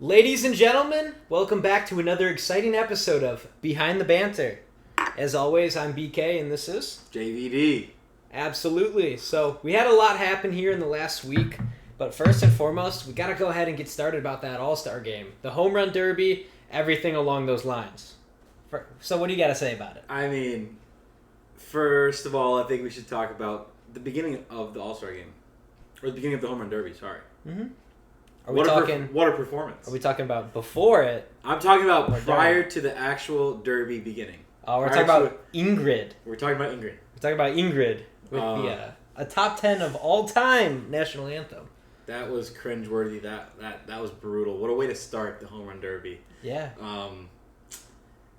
Ladies and gentlemen, welcome back to another exciting episode of Behind the Banter. As always, I'm BK and this is... JVD. Absolutely. So, we had a lot happen here in the last week, but first and foremost, we got to go ahead and get started about that All-Star game. The home run derby, everything along those lines. So, what do you got to say about it? I mean, first of all, I think we should talk about the beginning of the All-Star game. Or the beginning of the home run derby, sorry. Mm-hmm. What a performance. Are we talking about before it? I'm talking about prior to the actual derby beginning. Oh, we're talking about Ingrid. We're talking about Ingrid. We're talking about Ingrid with a top 10 of all time national anthem. That was cringeworthy. That was brutal. What a way to start the home run derby. Yeah.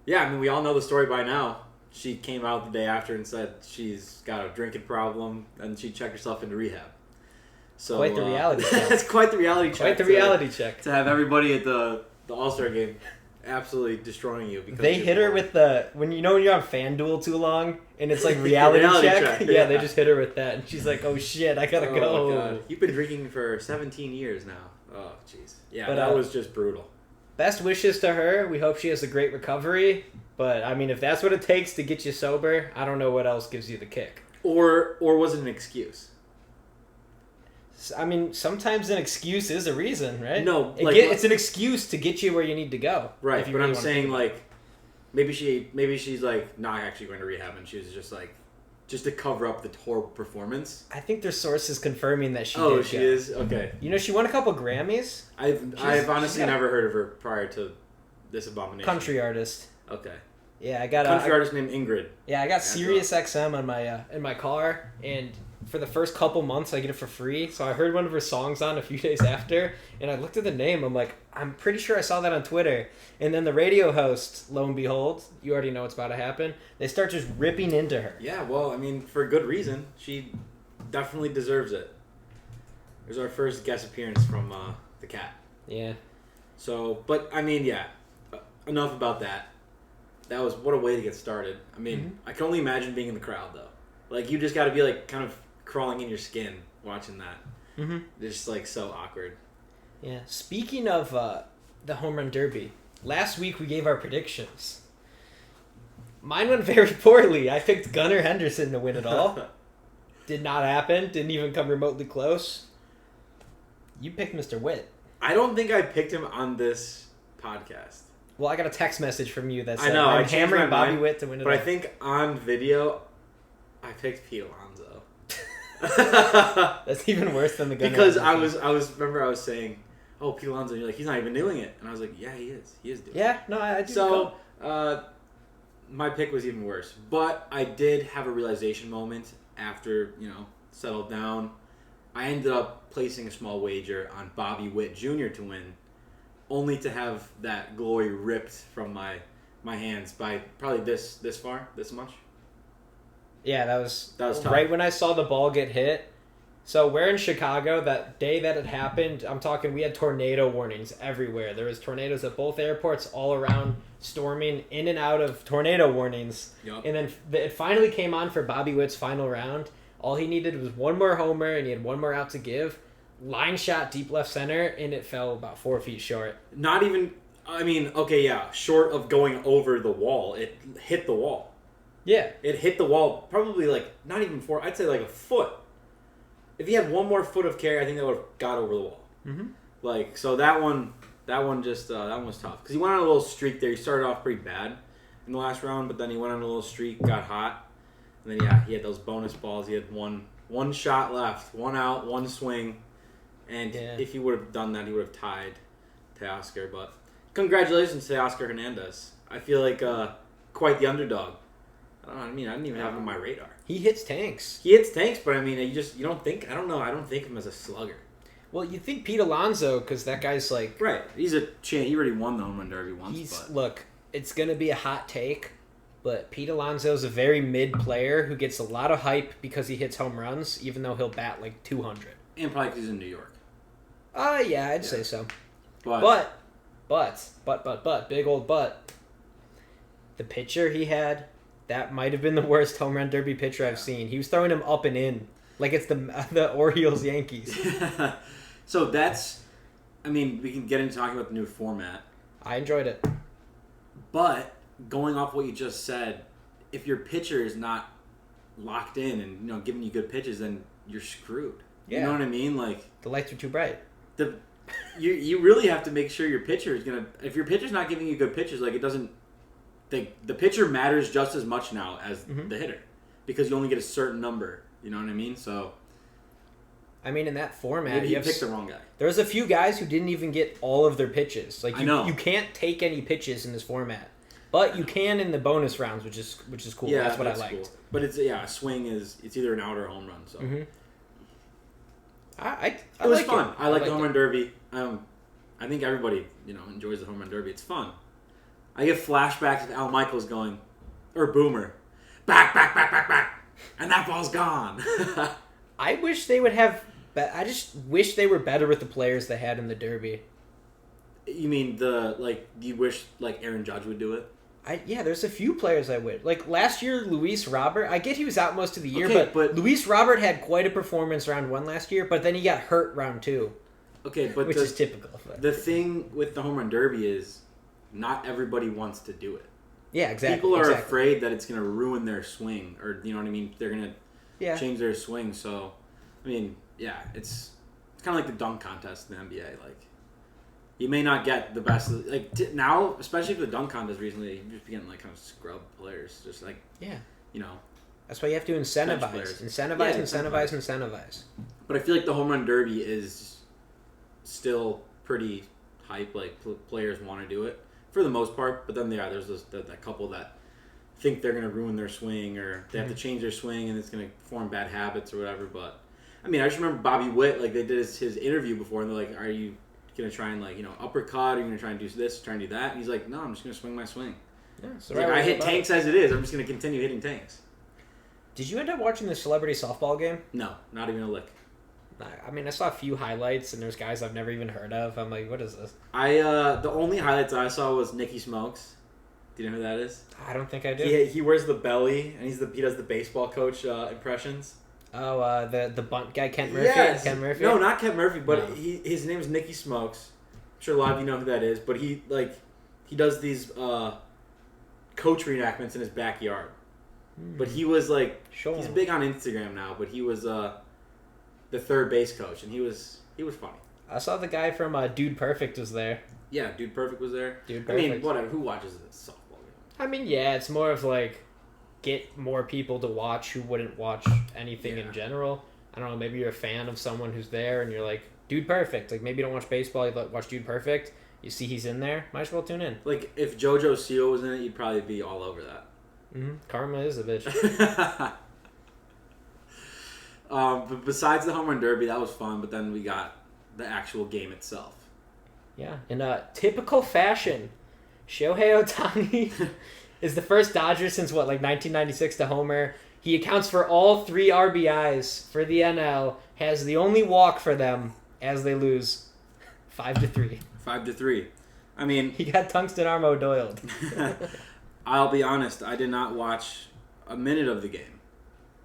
Yeah, I mean, we all know the story by now. She came out the day after and said she's got a drinking problem and she checked herself into rehab. So, quite the reality check. That's quite the reality check. Quite the reality check. To have everybody at the All-Star game absolutely destroying you. Because they hit her with the... When you're on FanDuel too long and it's like reality check? Yeah, they just hit her with that. And she's like, oh shit, I gotta go. God. You've been drinking for 17 years now. Oh, jeez. Yeah, but, that was just brutal. Best wishes to her. We hope she has a great recovery. But, I mean, if that's what it takes to get you sober, I don't know what else gives you the kick. Or was it an excuse? I mean, sometimes an excuse is a reason, right? No, it's an excuse to get you where you need to go. Right, but really I'm saying, like, maybe she's, like, not actually going to rehab, and she was just, like, just to cover up the horrible performance. I think there's sources confirming that she did. Oh, she is? Okay. You know, she won a couple Grammys. I've honestly never heard of her prior to this abomination. Country artist. Okay. Yeah, I got country artist named Ingrid. Yeah, I got Sirius XM on my in my car, and for the first couple months I get it for free. So I heard one of her songs on a few days after, and I looked at the name. I'm like, I'm pretty sure I saw that on Twitter. And then the radio host, lo and behold, you already know what's about to happen. They start just ripping into her. Yeah, well, I mean, for good reason. She definitely deserves it. It was our first guest appearance from the Cat. Yeah. So, but I mean, yeah. Enough about that. That was what a way to get started. I mean, I can only imagine being in the crowd though. Like you just got to be like kind of crawling in your skin watching that. Mm-hmm. It's just like so awkward. Yeah. Speaking of the home run derby, last week we gave our predictions. Mine went very poorly. I picked Gunnar Henderson to win it all. Did not happen. Didn't even come remotely close. You picked Mr. Witt. I don't think I picked him on this podcast. Well, I got a text message from you that said, I know, I'm hammering Bobby Witt to win it all. But I think on video, I picked Pete Alonso. That's even worse than the Gunnar. Because I was saying, oh, Pete Alonso, and you're like, he's not even doing it. And I was like, yeah, he is. He is doing it. Yeah, no, I do. So, my pick was even worse. But I did have a realization moment after, settled down. I ended up placing a small wager on Bobby Witt Jr. to win, only to have that glory ripped from my hands by probably this much. Yeah, that was tough. Right when I saw the ball get hit. So we're in Chicago. That day that it happened, I'm talking, we had tornado warnings everywhere. There was tornadoes at both airports all around, storming in and out of tornado warnings. Yep. And then it finally came on for Bobby Witt's final round. All he needed was one more homer, and he had one more out to give. Line shot deep left center, and it fell about 4 feet short. Not even, short of going over the wall. It hit the wall. Yeah. It hit the wall probably not even 4, I'd say a foot. If he had one more foot of carry, I think that would have got over the wall. Mm-hmm. So that one was tough. Because he went on a little streak there. He started off pretty bad in the last round, but then he went on a little streak, got hot. And then, he had those bonus balls. He had one shot left, one out, one swing. And if he would have done that, he would have tied Teoscar. But congratulations to Teoscar Hernandez. I feel like quite the underdog. I didn't even have him on my radar. He hits tanks. But I don't think of him as a slugger. Well, you think Pete Alonso, because that guy's like... Right. He's a champ. He already won the home run derby once. Look, it's going to be a hot take, but Pete Alonso's a very mid player who gets a lot of hype because he hits home runs, even though he'll bat 200. And probably because he's in New York. Yeah, I'd say so. But, big old but, the pitcher he had, that might have been the worst home run derby pitcher I've seen. He was throwing him up and in, like it's the Orioles Yankees. So that's I mean, we can get into talking about the new format. I enjoyed it. But going off what you just said, if your pitcher is not locked in and giving you good pitches, then you're screwed. Yeah. You know what I mean? Like the lights are too bright. You really have to make sure your pitcher is gonna. If your pitcher's not giving you good pitches, like it doesn't. The pitcher matters just as much now as the hitter, because you only get a certain number. You know what I mean? So. I mean, in that format, maybe you picked the wrong guy. There was a few guys who didn't even get all of their pitches. Like I know. You can't take any pitches in this format, but you can in the bonus rounds, which is cool. Yeah, that's what I liked. Cool. But a swing it's either an out or a home run. So. It was fun. I like the home run derby. I think everybody enjoys the home run derby. It's fun. I get flashbacks of Al Michaels going, or Boomer, back, and that ball's gone. I wish they would have. I just wish they were better with the players they had in the derby. You mean you wish Aaron Judge would do it? There's a few players I would. Like last year, Luis Robert. I get he was out most of the year, but Luis Robert had quite a performance round 1 last year, but then he got hurt round 2. Okay, but which is typical. The thing with the home run derby is not everybody wants to do it. Yeah, exactly. People are afraid that it's going to ruin their swing, or you know what I mean? They're going to change their swing. So, I mean, yeah, it's kind of like the dunk contest in the NBA. Like, you may not get the best. Now, especially for the dunk contest recently, you're just getting kind of scrub players. Just that's why you have to incentivize. But I feel like the home run derby is still pretty hype. Like players want to do it for the most part. But then there's that couple that think they're going to ruin their swing, or they have to change their swing and it's going to form bad habits or whatever. But I mean, I just remember Bobby Witt. Like they did his interview before, and they're like, "Are you going to try and uppercut? Are you going to try and do this? Try and do that?" And he's like, "No, I'm just going to swing my swing." Yeah, so I hit tanks as it is. I'm just going to continue hitting tanks. Did you end up watching the celebrity softball game? No, not even a lick. I mean, I saw a few highlights, and there's guys I've never even heard of. I'm like, what is this? The only highlights I saw was Nicky Smokes. Do you know who that is? I don't think I do. He wears the belly, and he does the baseball coach impressions. Oh, the bunt guy, Kent Murphy? Yes. Kent Murphy? No, not Kent Murphy, but his name is Nicky Smokes. I'm sure a lot of you know who that is, but he does these coach reenactments in his backyard. But he was he's big on Instagram now, but he was the third base coach, and he was funny. I saw the guy from Dude Perfect was there. Yeah, Dude Perfect was there. Dude Perfect. I mean, whatever. Who watches this softball game? I mean, yeah, it's more of get more people to watch who wouldn't watch anything in general. I don't know, maybe you're a fan of someone who's there and you're like, Dude Perfect. Maybe you don't watch baseball, you watch Dude Perfect. You see he's in there, might as well tune in. If JoJo Seal was in it, you'd probably be all over that. Mm-hmm. Karma is a bitch. But besides the home run derby, that was fun. But then we got the actual game itself. Yeah, in typical fashion, Shohei Ohtani is the first Dodger since 1996 to homer. He accounts for all 3 RBIs for the NL. Has the only walk for them as they lose 5-3. 5-3. I mean, he got tungsten arm O'Doyled. I'll be honest, I did not watch a minute of the game.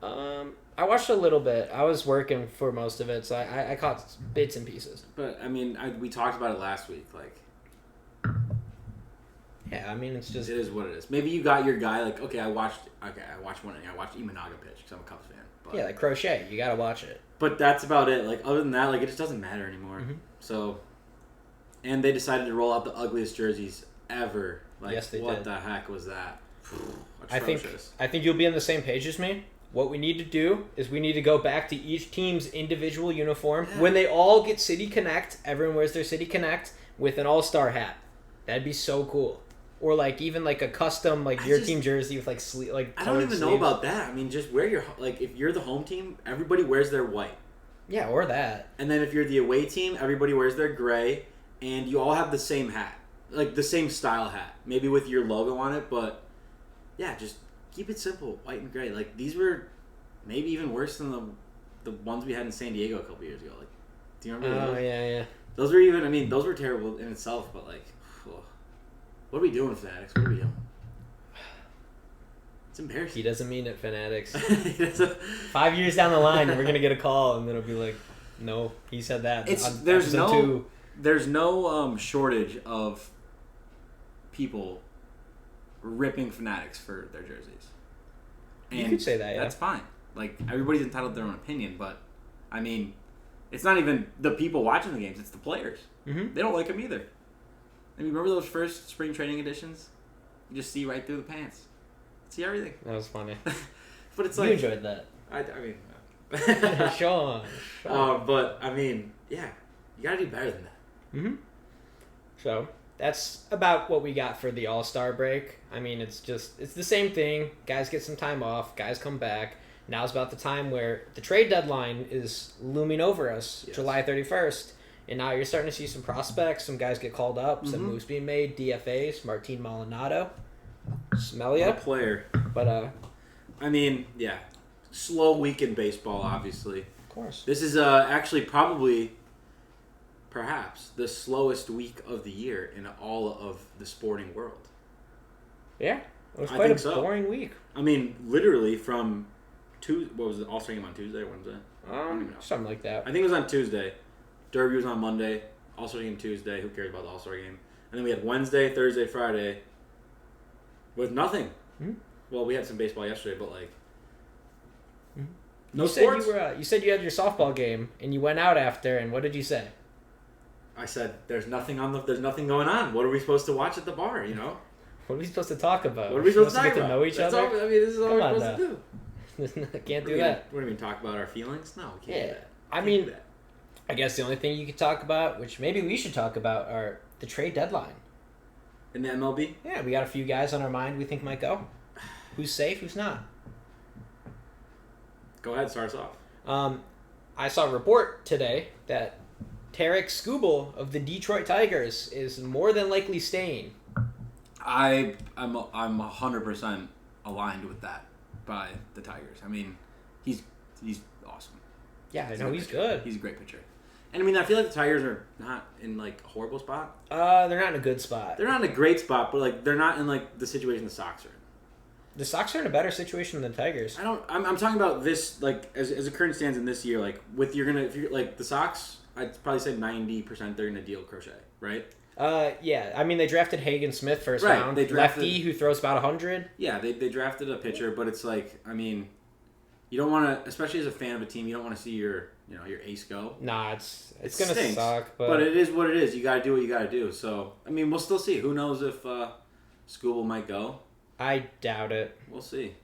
I watched a little bit. I was working for most of it, so I caught bits and pieces. But, I mean, we talked about it last week. Yeah, I mean, it's just... It is what it is. Maybe you got your guy, I watched one inning. I watched Imanaga pitch because I'm a Cubs fan. But, yeah, Crochet. You got to watch it. But that's about it. Other than that, it just doesn't matter anymore. Mm-hmm. So, and they decided to roll out the ugliest jerseys ever. Yes, they did. What the heck was that? I think you'll be on the same page as me. What we need to do is we need to go back to each team's individual uniform. Yeah. When they all get City Connect, everyone wears their City Connect with an all-star hat. That'd be so cool. Or even a custom your team jersey with I don't even know about that. I mean, just wear your if you're the home team, everybody wears their white. Yeah, or that. And then if you're the away team, everybody wears their gray, and you all have the same hat. The same style hat, maybe with your logo on it, but yeah, just keep it simple, white and gray. These were maybe even worse than the ones we had in San Diego a couple years ago. Do you remember those? Oh, yeah. Those were those were terrible in itself, but what are we doing, Fanatics? What are we doing? It's embarrassing. He doesn't mean it, Fanatics. 5 years down the line, we're gonna get a call, and then it'll be no, he said that. there's no shortage of people ripping Fanatics for their jerseys. And you could say that, yeah. That's fine. Like, everybody's entitled to their own opinion, but, I mean, it's not even the people watching the games, it's the players. Mm-hmm. They don't like them either. I mean, remember those first spring training editions? You just see right through the pants. See everything. That was funny. But it's You like... enjoyed that. I mean... Sean. But, I mean, yeah. You gotta do better than that. Mm-hmm. So, that's about what we got for the All-Star break. I mean, it's the same thing. Guys get some time off. Guys come back. Now's about the time where the trade deadline is looming over us, yes. July 31st. And now you're starting to see some prospects. Some guys get called up. Some moves being made. DFAs. Martin Maldonado. Smell ya. What a player. But, I mean, yeah. Slow week in baseball, obviously. Of course. This is actually probably, perhaps, the slowest week of the year in all of the sporting world. Yeah. It was quite a boring week. I mean, literally from Tuesday. What was it? All-Star game on Tuesday or Wednesday? I don't even know. Something like that. I think it was on Tuesday. Derby was on Monday. All-Star game Tuesday. Who cares about the All-Star game? And then we had Wednesday, Thursday, Friday with nothing. Mm-hmm. Well, we had some baseball yesterday, but like no sports. You said you had your softball game and you went out after, and what did you say? I said, "There's nothing going on. What are we supposed to watch at the bar? You know? What are we supposed to talk about? What are we supposed to get about? To know each other? I mean, this is all we're supposed to do. Can't do that. What do you mean? Talk about our feelings? No, we can't do that. I mean, I guess the only thing you could talk about, which maybe we should talk about, are the trade deadline. In the MLB? Yeah, we got a few guys on our mind we think might go. Who's safe? Who's not? Go ahead, start us off. I saw a report today that Tarek Skubal of the Detroit Tigers is more than likely staying. I'm 100% aligned with that by the Tigers. I mean, he's awesome. Yeah, I know he's good. He's a great pitcher. And I mean, I feel like the Tigers are not in like a horrible spot. They're not in a good spot. They're not in a great spot, but like they're not in like the situation the Sox are in. The Sox are in a better situation than the Tigers. I'm talking about this like as the current stands in this year. Like if you're like the Sox, I'd probably say 90% they're gonna deal Crochet, right? Yeah. I mean, they drafted Hagen Smith first round. They drafted, lefty who throws about 100. Yeah, they drafted a pitcher, but it's like, I mean, you don't want to, especially as a fan of a team, you don't want to see your ace go. Nah, it's gonna suck. But it is what it is. You got to do what you got to do. So I mean, we'll still see. Who knows if Skubal might go? I doubt it. We'll see.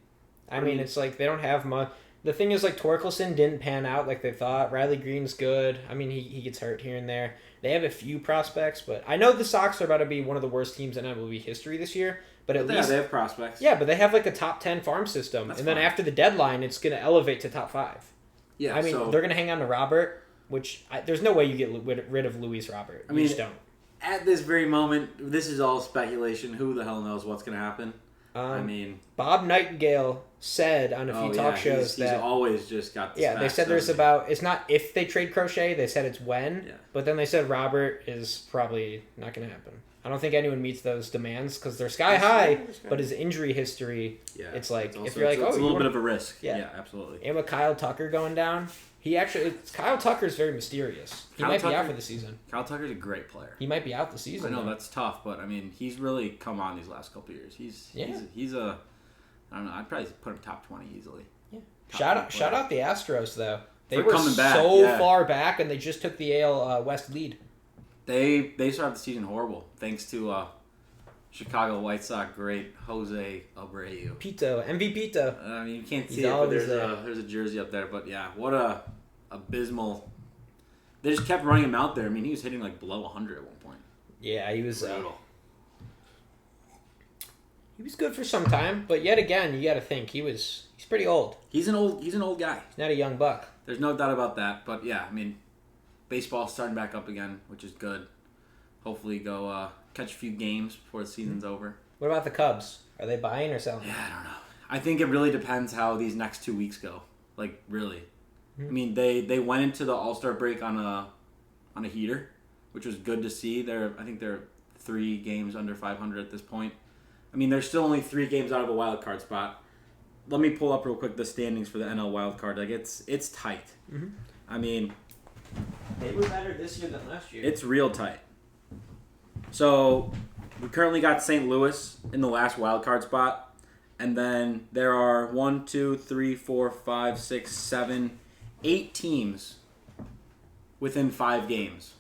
I mean, it's like they don't have much. The thing is, like, Torkelson didn't pan out like they thought. Riley Green's good. I mean, he gets hurt here and there. They have a few prospects, but I know the Sox are about to be one of the worst teams in MLB history this year. But at least they have prospects. Yeah, but they have like a top 10 farm system, and then after the deadline, it's going to elevate to top 5. Yeah, I mean, they're going to hang on to Robert, which there's no way you get rid of Luis Robert. You just don't. At this very moment, this is all speculation. Who the hell knows what's going to happen? I mean, Bob Nightingale said on a few talk shows he's always just got this. Yeah, they said it's not if they trade Crochet, they said it's when. Yeah. But then they said Robert is probably not going to happen. I don't think anyone meets those demands because they're sky high, but his injury history, it's like, if you're like, it's a little bit of a risk. Yeah, absolutely. And with Kyle Tucker going down, Kyle Tucker's very mysterious. He might be out for the season. Kyle Tucker's a great player. He might be out the season. I know, that's tough, but I mean, he's really come on these last couple of years. He's a, I don't know, I'd probably put him top 20 easily. Yeah. Shout out the Astros, though. They were so far back, and they just took the AL West lead. They started the season horrible, thanks to Chicago White Sox great Jose Abreu. MVP Pito. I mean, you can't see it, but there's a jersey up there. But yeah, what a abysmal. They just kept running him out there. I mean, he was hitting like below 100 at one point. Yeah, he was. He was good for some time, but yet again, you got to think he's pretty old. He's an old guy. He's not a young buck. There's no doubt about that. But yeah, I mean, baseball's starting back up again, which is good. Hopefully, go catch a few games before the season's over. What about the Cubs? Are they buying or selling? Yeah, I don't know. I think it really depends how these next 2 weeks go. Like, really. Mm-hmm. I mean, they went into the All-Star break on a heater, which was good to see. I think they're 3 games under 500 at this point. I mean, they're still only 3 games out of a wild card spot. Let me pull up real quick the standings for the NL wild card. Like, it's tight. Mm-hmm. I mean, They were better this year than last year. It's real tight. So we currently got St. Louis in the last wild card spot, and then there are 1, 2, 3, 4, 5, 6, 7, 8 teams within 5 games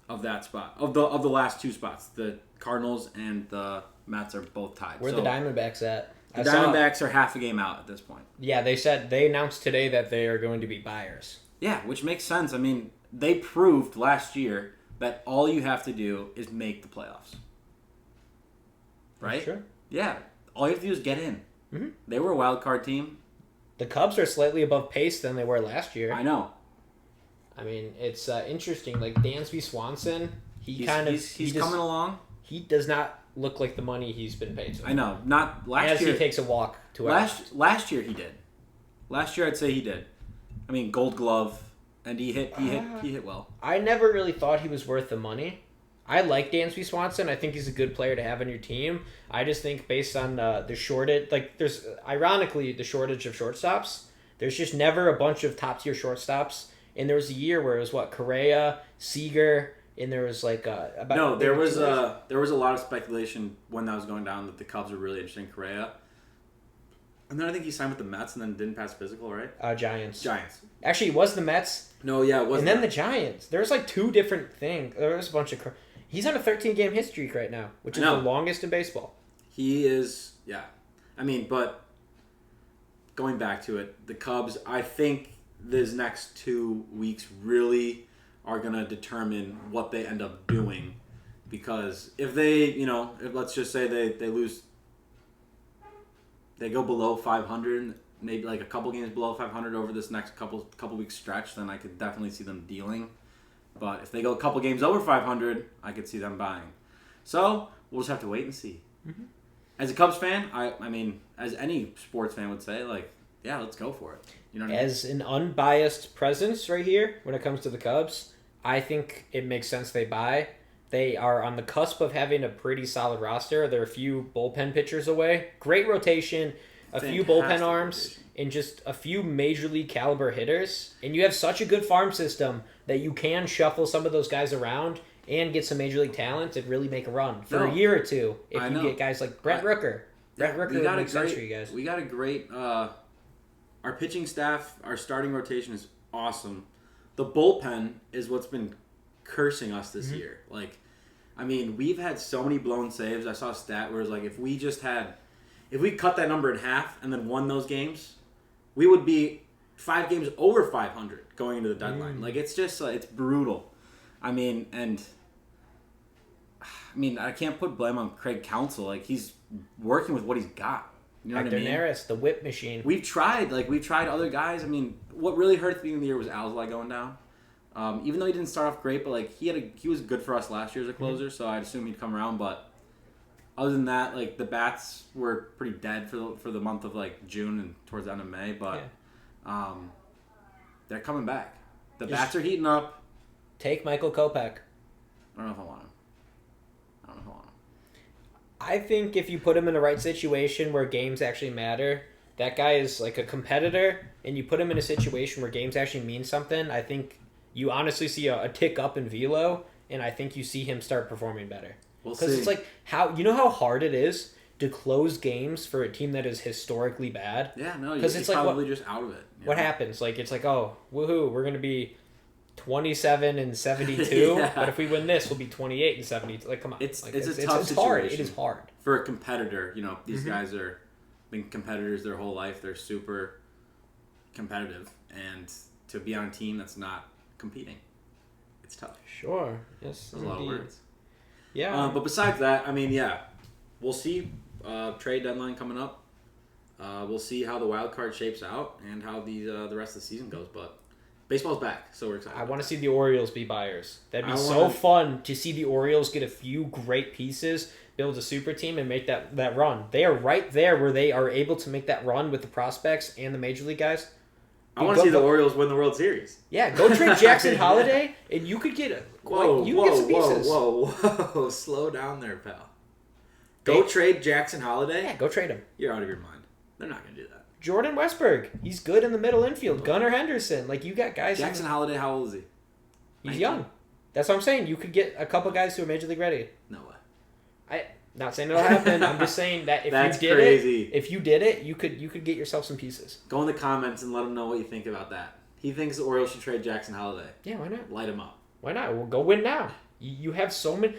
of that spot of the last 2 spots. The Cardinals and the Mets are both tied. Where are the Diamondbacks at? The Diamondbacks are half a game out at this point. Yeah, they announced today that they are going to be buyers. Yeah, which makes sense. I mean, they proved last year that all you have to do is make the playoffs. Right? Sure. Yeah. All you have to do is get in. Mm-hmm. They were a wild card team. The Cubs are slightly above pace than they were last year. I know. I mean, it's interesting. Like Dansby Swanson, he's coming along. He does not look like the money he's been paid. I know. Not last year. He takes a walk to last year he did. Last year I'd say he did. I mean, Gold Glove, and he hit well. I never really thought he was worth the money. I like Dansby Swanson. I think he's a good player to have on your team. I just think based on the shortage, there's ironically the shortage of shortstops. There's just never a bunch of top tier shortstops. And there was a year where it was Correa, Seager, and there was there was a lot of speculation when that was going down that the Cubs were really interested in Correa. And then I think he signed with the Mets and then didn't pass physical, right? Giants. Actually, it was the Mets. No, yeah, it was. And then the Giants. There was 2 different things. There was a bunch of... He's on a 13-game hit streak right now, which is the longest in baseball. He is, yeah. I mean, but going back to it, the Cubs, I think these next 2 weeks really are going to determine what they end up doing. Because if they, if let's just say they lose... They go below 500, maybe a couple games below 500 over this next couple weeks stretch, then I could definitely see them dealing. But if they go a couple games over 500, I could see them buying. So we'll just have to wait and see. Mm-hmm. As a Cubs fan, I mean, as any sports fan would say, yeah, let's go for it. You know what I mean? As an unbiased presence right here, when it comes to the Cubs, I think it makes sense they buy. They are on the cusp of having a pretty solid roster. They're a few bullpen pitchers away. Great rotation, few bullpen arms, and just a few major league caliber hitters. And you have such a good farm system that you can shuffle some of those guys around and get some major league talent and really make a run for a year or two. If you get guys like Brent Rooker. Brent Rooker would make sense for you guys. We got a great... our pitching staff, our starting rotation is awesome. The bullpen is what's been cursing us this year. I mean, we've had so many blown saves. I saw a stat where it was if we cut that number in half and then won those games, we would be 5 games over 500 going into the deadline. It's just it's brutal. I mean, I can't put blame on Craig Counsell. He's working with what he's got. You know what I mean? Daenerys, the whip machine. We've tried other guys. I mean, what really hurt at the beginning of the year was Alzolay going down. Even though he didn't start off great, but he was good for us last year as a closer, so I'd assume he'd come around. But other than that, the bats were pretty dead for the month of June and towards the end of May. But they're coming back. The bats are heating up. Take Michael Kopech. I don't know if I want him. I think if you put him in the right situation where games actually matter, that guy is a competitor, and you put him in a situation where games actually mean something, I think you honestly see a tick up in velo, and I think you see him start performing better. Because it's how hard it is to close games for a team that is historically bad. Yeah, no, because it's probably just out of it. What happens? Oh, woohoo, we're gonna be 27-72, yeah. But if we win this, we'll be 28-72. Come on, it's a tough situation. Hard. It is hard for a competitor. These guys are been competitors their whole life. They're super competitive, and to be on a team that's not competing, it's tough. Sure. Yes. There's a lot of words. Yeah. But besides that, I mean, yeah, we'll see. Trade deadline coming up. We'll see how the wild card shapes out and how the rest of the season goes. But baseball's back, so we're excited. I want to see the Orioles be buyers. That'd be so fun to see the Orioles get a few great pieces, build a super team, and make that run. They are right there where they are able to make that run with the prospects and the major league guys. I want to see the Orioles win the World Series. Yeah, go trade Jackson Holiday, and you could get get some pieces. Whoa! Slow down there, pal. Go trade Jackson Holiday? Yeah, go trade him. You're out of your mind. They're not going to do that. Jordan Westberg, he's good in the middle infield. Gunnar Henderson, you got guys. Jackson Holiday, how old is he? He's 19? young. That's what I'm saying. You could get a couple guys who are major league ready. No way. Not saying it'll happen. I'm just saying that That's crazy. If you did it, you could get yourself some pieces. Go in the comments and let him know what you think about that. He thinks the Orioles should trade Jackson Holiday. Yeah, why not? Light him up. Why not? We'll go win now. You have so many.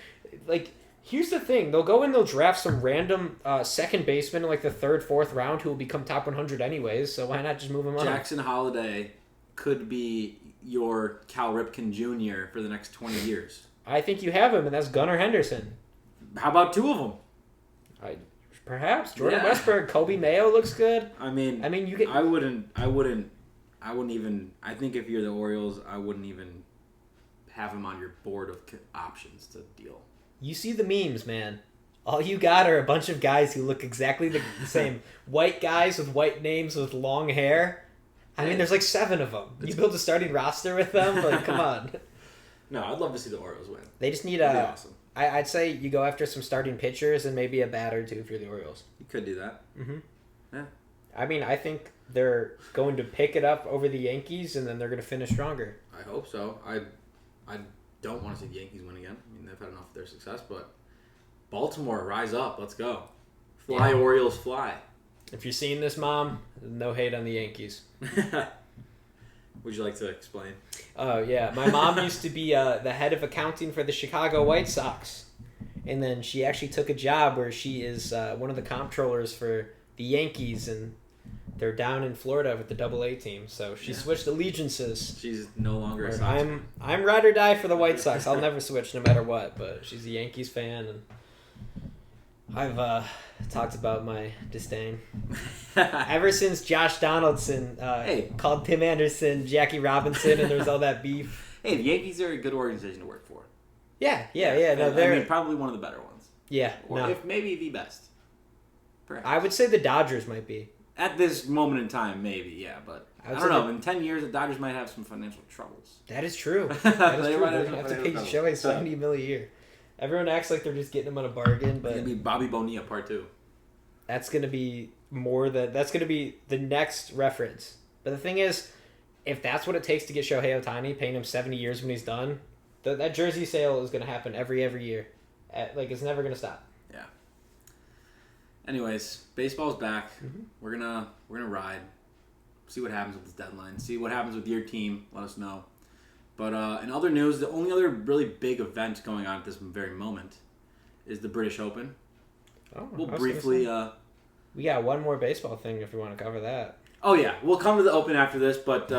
Like, here's the thing. They'll go and they'll draft some random second baseman in like the third, fourth round who will become top 100 anyways. So why not just move him on? Jackson Holiday could be your Cal Ripken Jr. for the next 20 years. I think you have him, and that's Gunnar Henderson. How about two of them? Perhaps Jordan Westburg, Kobe Mayo looks good. I mean, you get. I wouldn't even. I think if you're the Orioles, I wouldn't even have him on your board of options to deal. You see the memes, man. All you got are a bunch of guys who look exactly the same. White guys with white names with long hair. I mean, there's like 7 of them. You build a starting roster with them? Like, come on. No, I'd love to see the Orioles win. They just need That'd be awesome. I'd say you go after some starting pitchers and maybe a batter too if you're the Orioles. You could do that. Mm-hmm. Yeah. I mean, I think they're going to pick it up over the Yankees and then they're going to finish stronger. I hope so. I don't want to see the Yankees win again. I mean, they've had enough of their success, but Baltimore, rise up. Let's go. Fly, Orioles, fly. If you're seeing this, Mom, no hate on the Yankees. Would you like to explain? Oh, yeah. My mom used to be the head of accounting for the Chicago White Sox. And then she actually took a job where she is one of the comptrollers for the Yankees, and they're down in Florida with the Double-A team. So she switched allegiances. She's no longer a Sox fan. I'm ride or die for the White Sox. I'll never switch no matter what, but she's a Yankees fan, and I've talked about my disdain. Ever since Josh Donaldson called Tim Anderson Jackie Robinson and there was all that beef. Hey, the Yankees are a good organization to work for. Yeah. No, they're probably one of the better ones. Yeah, or if maybe the best. Perhaps. I would say the Dodgers might be. At this moment in time, maybe, yeah, but I don't know. In 10 years, the Dodgers might have some financial troubles. That is true. They're going to have to pay Shohei $70 million a year. Everyone acts like they're just getting him on a bargain, but it's gonna be Bobby Bonilla Part 2. That's gonna be that's gonna be the next reference. But the thing is, if that's what it takes to get Shohei Ohtani, paying him 70 years when he's done, that jersey sale is gonna happen every year. It's never gonna stop. Yeah. Anyways, baseball's back. Mm-hmm. We're gonna ride. See what happens with this deadline. See what happens with your team. Let us know. But in other news, the only other really big event going on at this very moment is the British Open. Oh, we'll briefly... we got one more baseball thing if we want to cover that. Oh, yeah. We'll come to the Open after this, but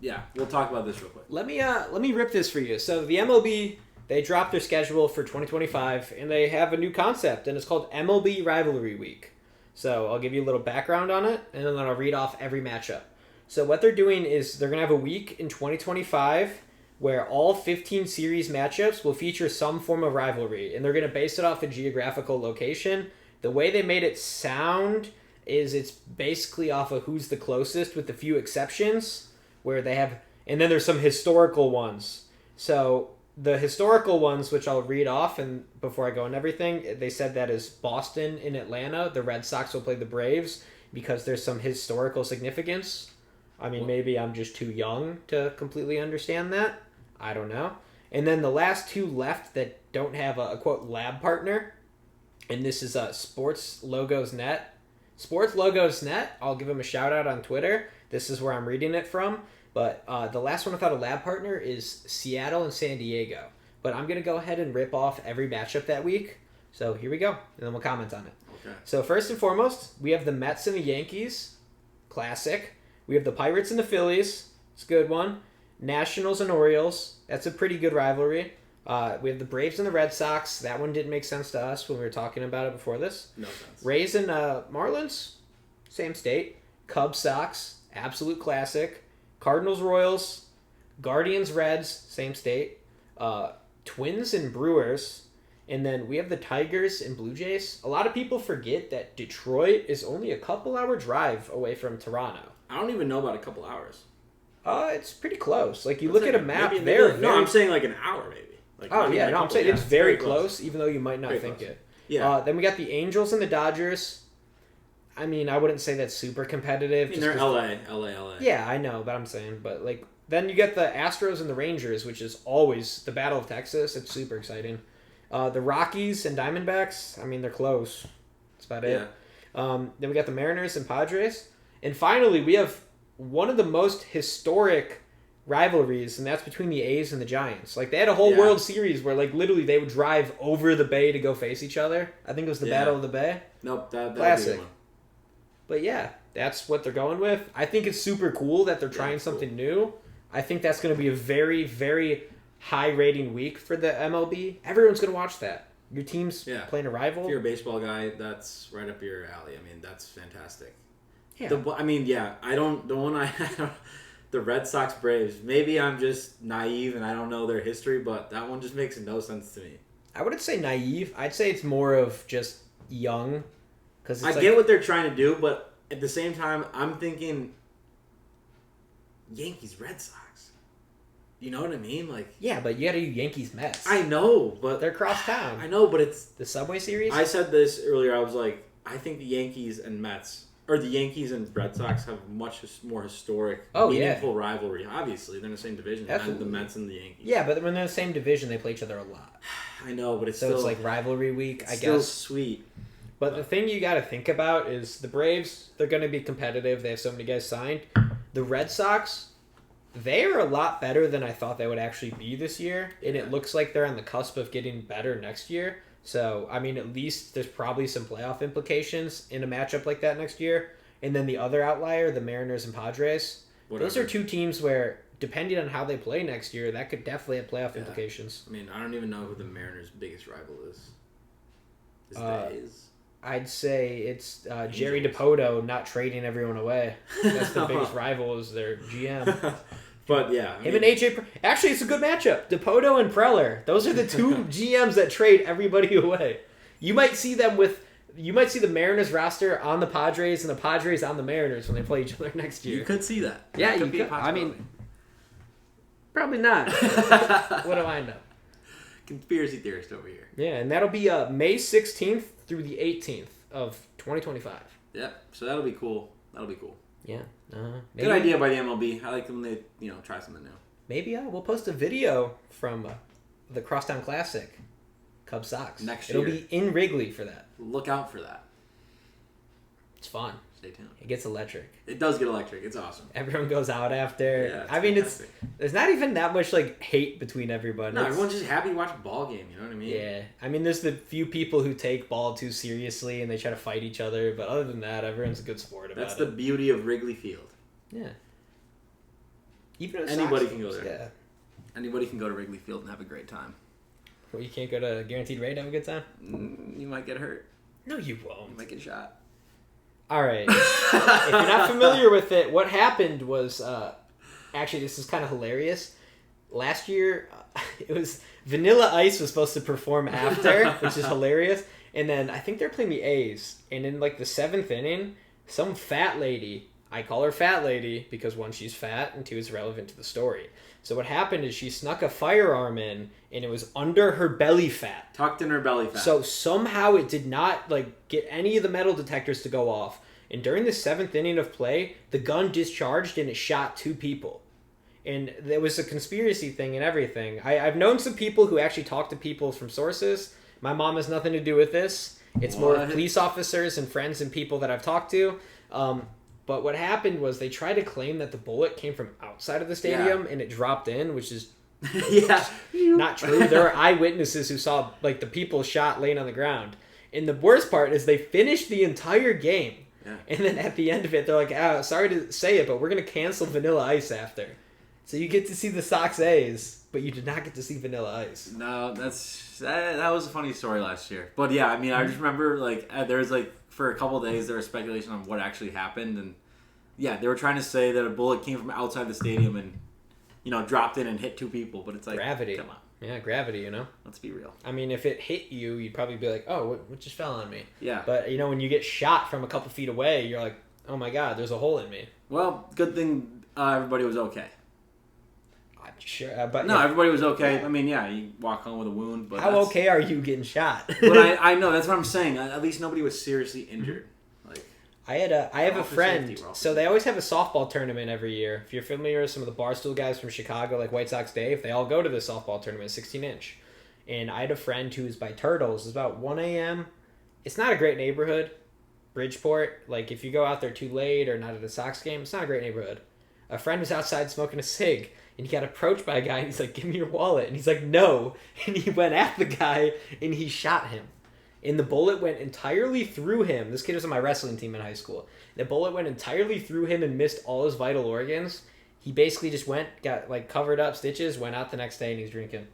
yeah, we'll talk about this real quick. Let me rip this for you. So the MLB, they dropped their schedule for 2025, and they have a new concept, and it's called MLB Rivalry Week. So I'll give you a little background on it, and then I'll read off every matchup. So what they're doing is they're going to have a week in 2025 where all 15 series matchups will feature some form of rivalry, and they're going to base it off a geographical location. The way they made it sound is it's basically off of who's the closest with a few exceptions, where they have, and then there's some historical ones. So the historical ones, which I'll read off, and before I go into everything, they said that is Boston and Atlanta. The Red Sox will play the Braves because there's some historical significance. I mean, maybe I'm just too young to completely understand that. I don't know. And then the last two left that don't have a quote lab partner, and this is Sports Logos Net. Sports Logos Net, I'll give them a shout out on Twitter. This is where I'm reading it from. But the last one without a lab partner is Seattle and San Diego. But I'm going to go ahead and rip off every matchup that week. So here we go, and then we'll comment on it. Okay. So first and foremost, we have the Mets and the Yankees. Classic. We have the Pirates and the Phillies. It's a good one. Nationals and Orioles. That's a pretty good rivalry. We have the Braves and the Red Sox. That one didn't make sense to us when we were talking about it before this. No sense. Rays and Marlins. Same state. Cubs Sox. Absolute classic. Cardinals Royals. Guardians Reds. Same state. Twins and Brewers. And then we have the Tigers and Blue Jays. A lot of people forget that Detroit is only a couple-hour drive away from Toronto. I don't even know about a couple hours. It's pretty close. Like, you look at a map, no, I'm saying like an hour maybe. Like, I'm saying it's very close, even though you might not think it. Yeah. Then we got the Angels and the Dodgers. I mean, I wouldn't say that's super competitive. I mean, they're LA. Yeah, I know, but I'm saying, Then you get the Astros and the Rangers, which is always the Battle of Texas. It's super exciting. The Rockies and Diamondbacks, I mean, they're close. That's about it. Then we got the Mariners and Padres. And finally, we have one of the most historic rivalries, and that's between the A's and the Giants. Like, they had a whole World Series where, like, literally they would drive over the bay to go face each other. I think it was the Battle of the Bay. Nope, that classic. But yeah, that's what they're going with. I think it's super cool that they're trying something new. I think that's going to be a very, very high rating week for the MLB. Everyone's going to watch that. Your team's playing a rival. If you're a baseball guy, that's right up your alley. I mean, that's fantastic. Yeah. The Red Sox Braves. Maybe I'm just naive and I don't know their history, but that one just makes no sense to me. I wouldn't say naive. I'd say it's more of just young. I get what they're trying to do, but at the same time, I'm thinking Yankees, Red Sox. You know what I mean? Like, yeah, but you got to do Yankees, Mets. I know, but they're cross town. I know, but it's the Subway Series. I said this earlier. I was like, I think the Yankees and Mets, or the Yankees and Red Sox, have much more historic, meaningful rivalry. Obviously, they're in the same division as the Mets and the Yankees. Yeah, but when they're in the same division, they play each other a lot. I know, but it's so still, it's like rivalry week. I guess still sweet. But the thing you got to think about is the Braves. They're going to be competitive. They have so many guys signed. The Red Sox, they are a lot better than I thought they would actually be this year, and it looks like they're on the cusp of getting better next year. So, I mean, at least there's probably some playoff implications in a matchup like that next year. And then the other outlier, the Mariners and Padres, those are two teams where, depending on how they play next year, that could definitely have playoff implications. I mean, I don't even know who the Mariners' biggest rival is. Is the A's? I'd say it's Jerry DiPoto not trading everyone away. That's the biggest rival is their GM. But yeah, and AJ. Actually, it's a good matchup. DiPoto and Preller. Those are the two GMs that trade everybody away. You might see them You might see the Mariners roster on the Padres and the Padres on the Mariners when they play each other next year. You could see that. Yeah, that you could. I mean, probably not. What do I know? Conspiracy theorist over here. Yeah, and that'll be May 16th through the 18th of 2025. Yeah, so that'll be cool. Yeah. Good idea by the MLB. I like when they, try something new. Maybe we'll post a video from the Crosstown Classic, Cubs Sox. Next year. It'll be in Wrigley for that. Look out for that. It's fun. Stay tuned. It gets electric. It does get electric. It's awesome. Everyone goes out after. Yeah, I mean, there's not even that much hate between everybody. No, everyone's just happy to watch a ball game. You know what I mean? Yeah. I mean, there's the few people who take ball too seriously and they try to fight each other. But other than that, everyone's a good sport about it. That's the beauty of Wrigley Field. Yeah. Even anybody can go there. Yeah. Anybody can go to Wrigley Field and have a great time. Well, you can't go to Guaranteed Rate and have a good time? You might get hurt. No, you won't. You might get shot. All right. If you're not familiar with it, what happened was, actually, this is kind of hilarious. Last year, it was Vanilla Ice was supposed to perform after, which is hilarious. And then I think they're playing the A's. And in the 7th inning, some fat lady, I call her Fat Lady because one, she's fat, and two, it's relevant to the story. So what happened is she snuck a firearm in, and it was under her belly fat. Tucked in her belly fat. So somehow it did not get any of the metal detectors to go off. And during the 7th inning of play, the gun discharged and it shot 2 people. And there was a conspiracy thing and everything. I've known some people who actually talk to people from sources. My mom has nothing to do with this. It's more police officers and friends and people that I've talked to. But what happened was they tried to claim that the bullet came from outside of the stadium and it dropped in, which is not true. There are eyewitnesses who saw the people shot laying on the ground. And the worst part is they finished the entire game. Yeah. And then at the end of it, they're like, sorry to say it, but we're going to cancel Vanilla Ice after. So you get to see the Sox A's, but you did not get to see Vanilla Ice. No, that was a funny story last year. But yeah, I mean, I just remember there was for a couple of days there was speculation on what actually happened, and yeah, they were trying to say that a bullet came from outside the stadium and dropped in and hit 2 people, but it's gravity. Come on. Yeah, gravity, Let's be real. I mean, if it hit you, you'd probably be like, oh, what just fell on me? Yeah. But, when you get shot from a couple feet away, you're like, oh my God, there's a hole in me. Well, good thing everybody was okay. Sure, but no, everybody was okay. Yeah. I mean, yeah, you walk home with a wound, but how okay are you getting shot? But I know, that's what I'm saying. At least nobody was seriously injured. I have a Officer friend. safety, we're So they always have a softball tournament every year. If you're familiar with some of the Barstool guys from Chicago, like White Sox Dave, they all go to this softball tournament, 16-inch. And I had a friend who's by Turtles. It's about 1 a.m. It's not a great neighborhood, Bridgeport. Like if you go out there too late or not at a Sox game, it's not a great neighborhood. A friend was outside smoking a cig, and he got approached by a guy, and he's like, "Give me your wallet." And he's like, "No." And he went at the guy, and he shot him. And the bullet went entirely through him. This kid was on my wrestling team in high school. The bullet went entirely through him and missed all his vital organs. He basically just got like covered up stitches, went out the next day, and he's drinking.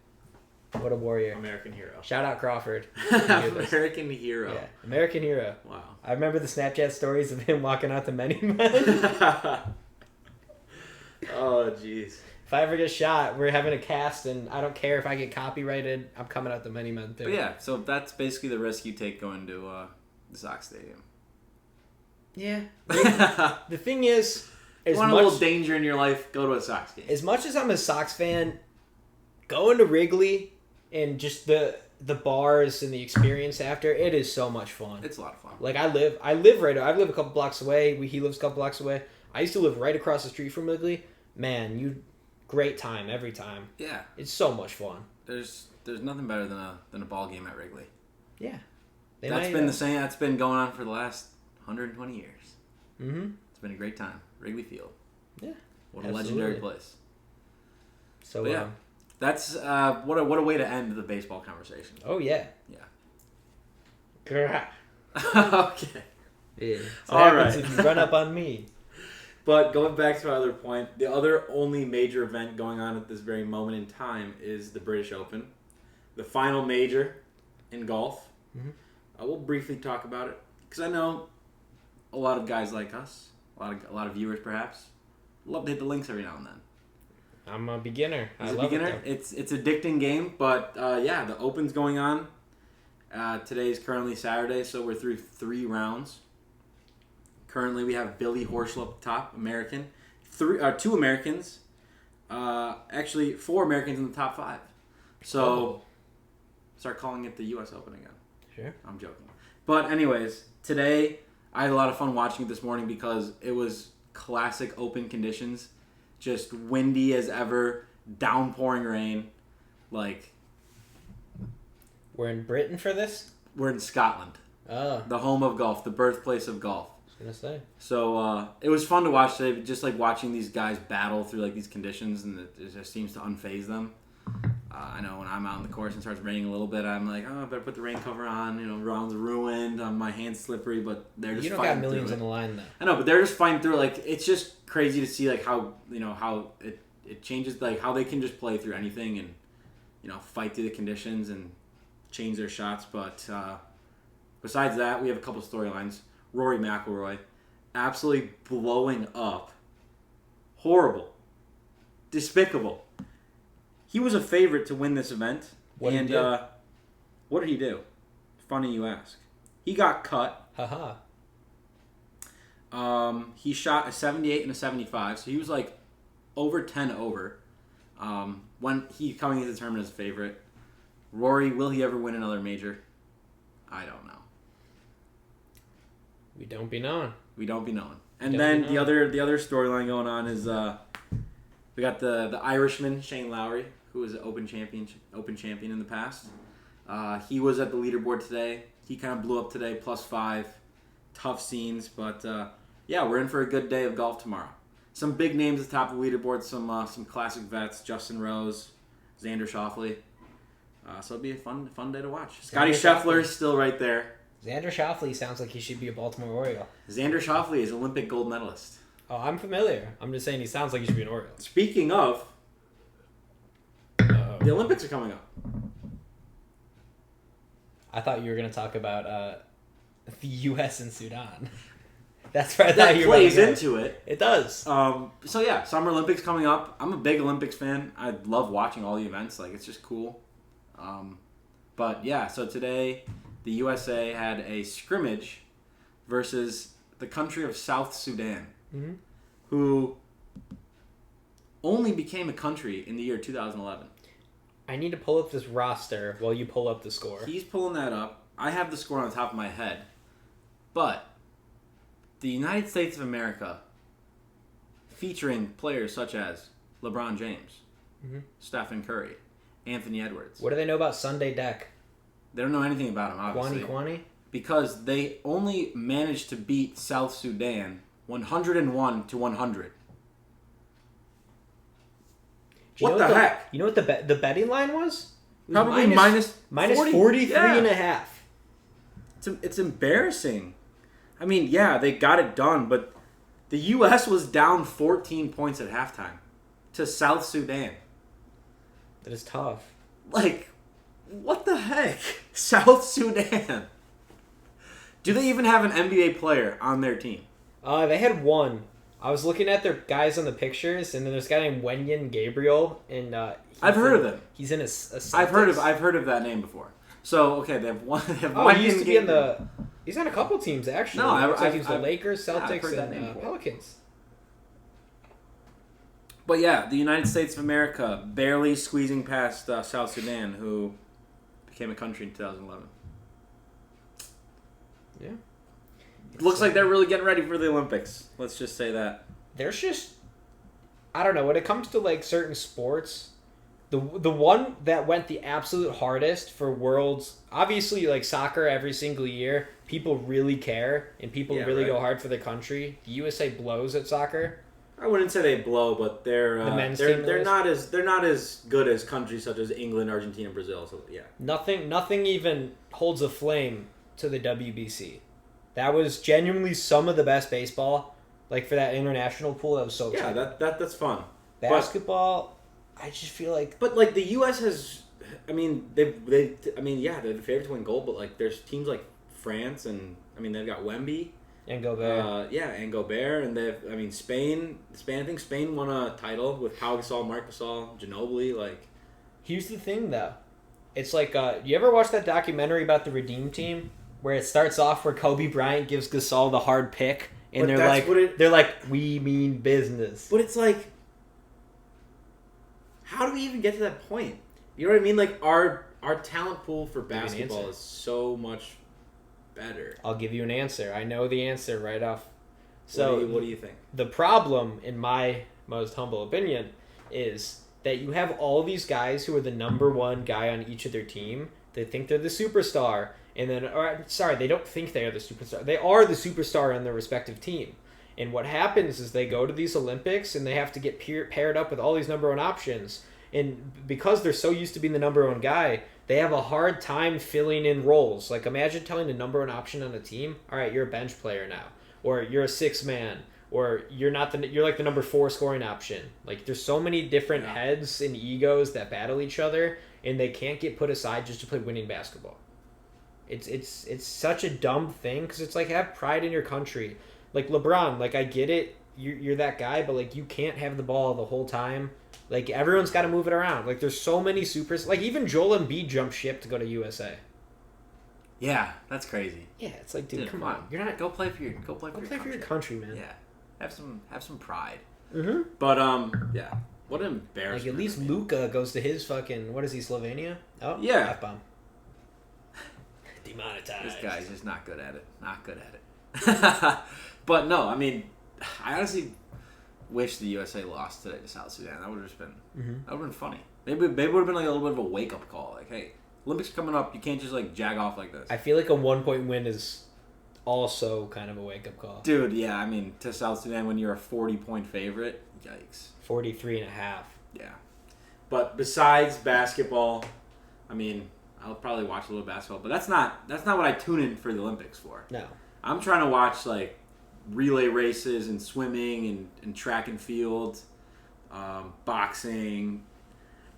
What a warrior. American hero. Shout out Crawford. American hero. Yeah, American hero. Wow. I remember the Snapchat stories of him walking out to Many Men. Oh, jeez. If I ever get shot, we're having a cast, and I don't care if I get copyrighted. I'm coming out to Many Men too. But yeah, so that's basically the risk you take going to the Sox Stadium. Yeah. The thing is, You want a little danger in your life, go to a Sox game. As much as I'm a Sox fan, going to Wrigley and just the bars and the experience after, it is so much fun. It's a lot of fun. Like I live a couple blocks away. He lives a couple blocks away. I used to live right across the street from Wrigley. Man, great time every time. Yeah. It's so much fun. There's nothing better than a ball game at Wrigley. Yeah. That's been the same. That's been going on for the last 120 years. Mm-hmm. It's been a great time. Wrigley Field. Yeah. What a legendary place. So but yeah, that's what a way to end the baseball conversation. Oh yeah. Yeah. Okay. Yeah. All right. If you run up on me. But going back to my other point, the other only major event going on at this very moment in time is the British Open, the final major in golf. Mm-hmm. I will briefly talk about it because I know a lot of guys like us, a lot of viewers perhaps, love to hit the links every now and then. I'm a beginner. He's a beginner. It's addicting game, but yeah, the Open's going on. Today is currently Saturday, so we're through 3 rounds. Currently, we have Billy Horschel up top, American. 2 Americans. Actually, 4 Americans in the top 5. So, start calling it the U.S. Open again. Sure. I'm joking. But anyways, today, I had a lot of fun watching it this morning because it was classic Open conditions. Just windy as ever, downpouring rain. Like, We're in Britain for this? we're in Scotland. Oh. The home of golf, the birthplace of golf. Gonna say. So it was fun to watch today, just like watching these guys battle through like these conditions, and it just seems to unfaze them. I know when I'm out on the course and it starts raining a little bit, I'm like, oh, I better put the rain cover on. You know, round's ruined, my hand's slippery, but they're just. You don't fighting got millions through on the line though. I know, but they're just fighting through. Like it's just crazy to see like how it changes, like how they can just play through anything and fight through the conditions and change their shots. But besides that, we have a couple storylines. Rory McIlroy, absolutely blowing up. Horrible. Despicable. He was a favorite to win this event. What and what did he do? Funny you ask. He got cut. Haha. He shot a 78 and a 75, so he was like over 10 over. When he coming into the tournament as a favorite. Rory, will he ever win another major? I don't know. We don't be known. We don't be known. And then the other storyline going on is we got the Irishman Shane Lowry, who was an Open champion in the past. He was at the leaderboard today. He kind of blew up today, +5. Tough scenes, but yeah, we're in for a good day of golf tomorrow. Some big names at the top of the leaderboard. Some classic vets: Justin Rose, Xander Schauffele. So it'll be a fun day to watch. Scotty Scheffler is still right there. Xander Schauffele sounds like he should be a Baltimore Oriole. Xander Schauffele is Olympic gold medalist. Oh, I'm familiar. I'm just saying he sounds like he should be an Oriole. Speaking of, the Olympics are coming up. I thought you were going to talk about the U.S. and Sudan. That's where I thought you were plays going. into it. It does. So yeah, Summer Olympics coming up. I'm a big Olympics fan. I love watching all the events. Like it's just cool. But yeah, so today the USA had a scrimmage versus the country of South Sudan, who only became a country in the year 2011. I need to pull up this roster while you pull up the score. He's pulling that up. I have the score on the top of my head, but the United States of America, featuring players such as LeBron James, Stephen Curry, Anthony Edwards. What do they know about Sunday Deck? They don't know anything about him, obviously. Kwani? Because they only managed to beat South Sudan 101 to 100. What the heck? You know what the betting line was? Probably minus 40, 43 yeah. and a half. It's embarrassing. I mean, yeah, they got it done, but the U.S. was down 14 points at halftime to South Sudan. That is tough. Like, what the heck? South Sudan. Do they even have an NBA player on their team? They had one. I was looking at their guys on the pictures, and then there's a guy named Wenyan Gabriel, and I've heard of him. He's in a Celtics. I've heard of that name before. So okay, they have one. They have he used to be in the. He's on a couple teams actually. No, he was the Lakers, Celtics, and before. Pelicans. But yeah, the United States of America barely squeezing past South Sudan, who became a country in 2011. Yeah. Looks like they're really getting ready for the Olympics. Let's just say that. There's just, I don't know, when it comes to like certain sports, the one that went the absolute hardest for worlds, obviously like soccer every single year, people really care and people really go hard for their country. The USA blows at soccer. I wouldn't say they blow, but they're the men's team they're not as good as countries such as England, Argentina, and Brazil. So yeah, nothing even holds a flame to the WBC. That was genuinely some of the best baseball. Like for that international pool, that was so exciting. Yeah, that's fun. Basketball, I just feel like. But like the U.S. has, I mean they're the favorite to win gold, but like there's teams like France and they've got Wemby. And Gobert. And Gobert, and Spain. I think Spain won a title with Pau Gasol, Marc Gasol, Ginobili. Like, here's the thing, though. It's like, you ever watch that documentary about the Redeem Team, where it starts off where Kobe Bryant gives Gasol the hard pick, and they're like, we mean business. But it's like, how do we even get to that point? You know what I mean? Like our talent pool for basketball is so much better. I'll give you an answer. I know the answer right off. So what do you think? The problem, in my most humble opinion, is that you have all these guys who are the number one guy on each of their team. They think they're the superstar, and then, they don't think they are the superstar. They are the superstar on their respective team. And what happens is they go to these Olympics and they have to get paired up with all these number one options. And because they're so used to being the number one guy, they have a hard time filling in roles. Like, imagine telling the number one option on a team, all right, you're a bench player now, or you're a six man, or you're like the number 4 scoring option. Like, there's so many different heads and egos that battle each other, and they can't get put aside just to play winning basketball. It's such a dumb thing, because it's like, have pride in your country. Like LeBron, like I get it, you're that guy, but like you can't have the ball the whole time. Like, everyone's got to move it around. Like, there's so many supers. Like, even Joel Embiid jumped ship to go to USA. Yeah, that's crazy. Yeah, it's like, dude, come on. You're not. Go play for your country, man. Yeah, have some pride. Mm-hmm. But yeah, what an embarrassment. Like, at least Luka goes to his fucking, what is he, Slovenia? Oh yeah, F-bomb. Demonetized. This guy's just not good at it. But no, I honestly wish the USA lost today to South Sudan. That would have just been that would have been funny. Maybe would have been like a little bit of a wake up call. Like, hey, Olympics coming up, you can't just like jag off like this. I feel like a 1-point win is also kind of a wake up call. Dude, yeah, to South Sudan when you're a 40-point favorite, yikes. 43.5. Yeah. But besides basketball, I'll probably watch a little basketball, but that's not what I tune in for the Olympics for. No. I'm trying to watch like relay races and swimming and track and field, boxing.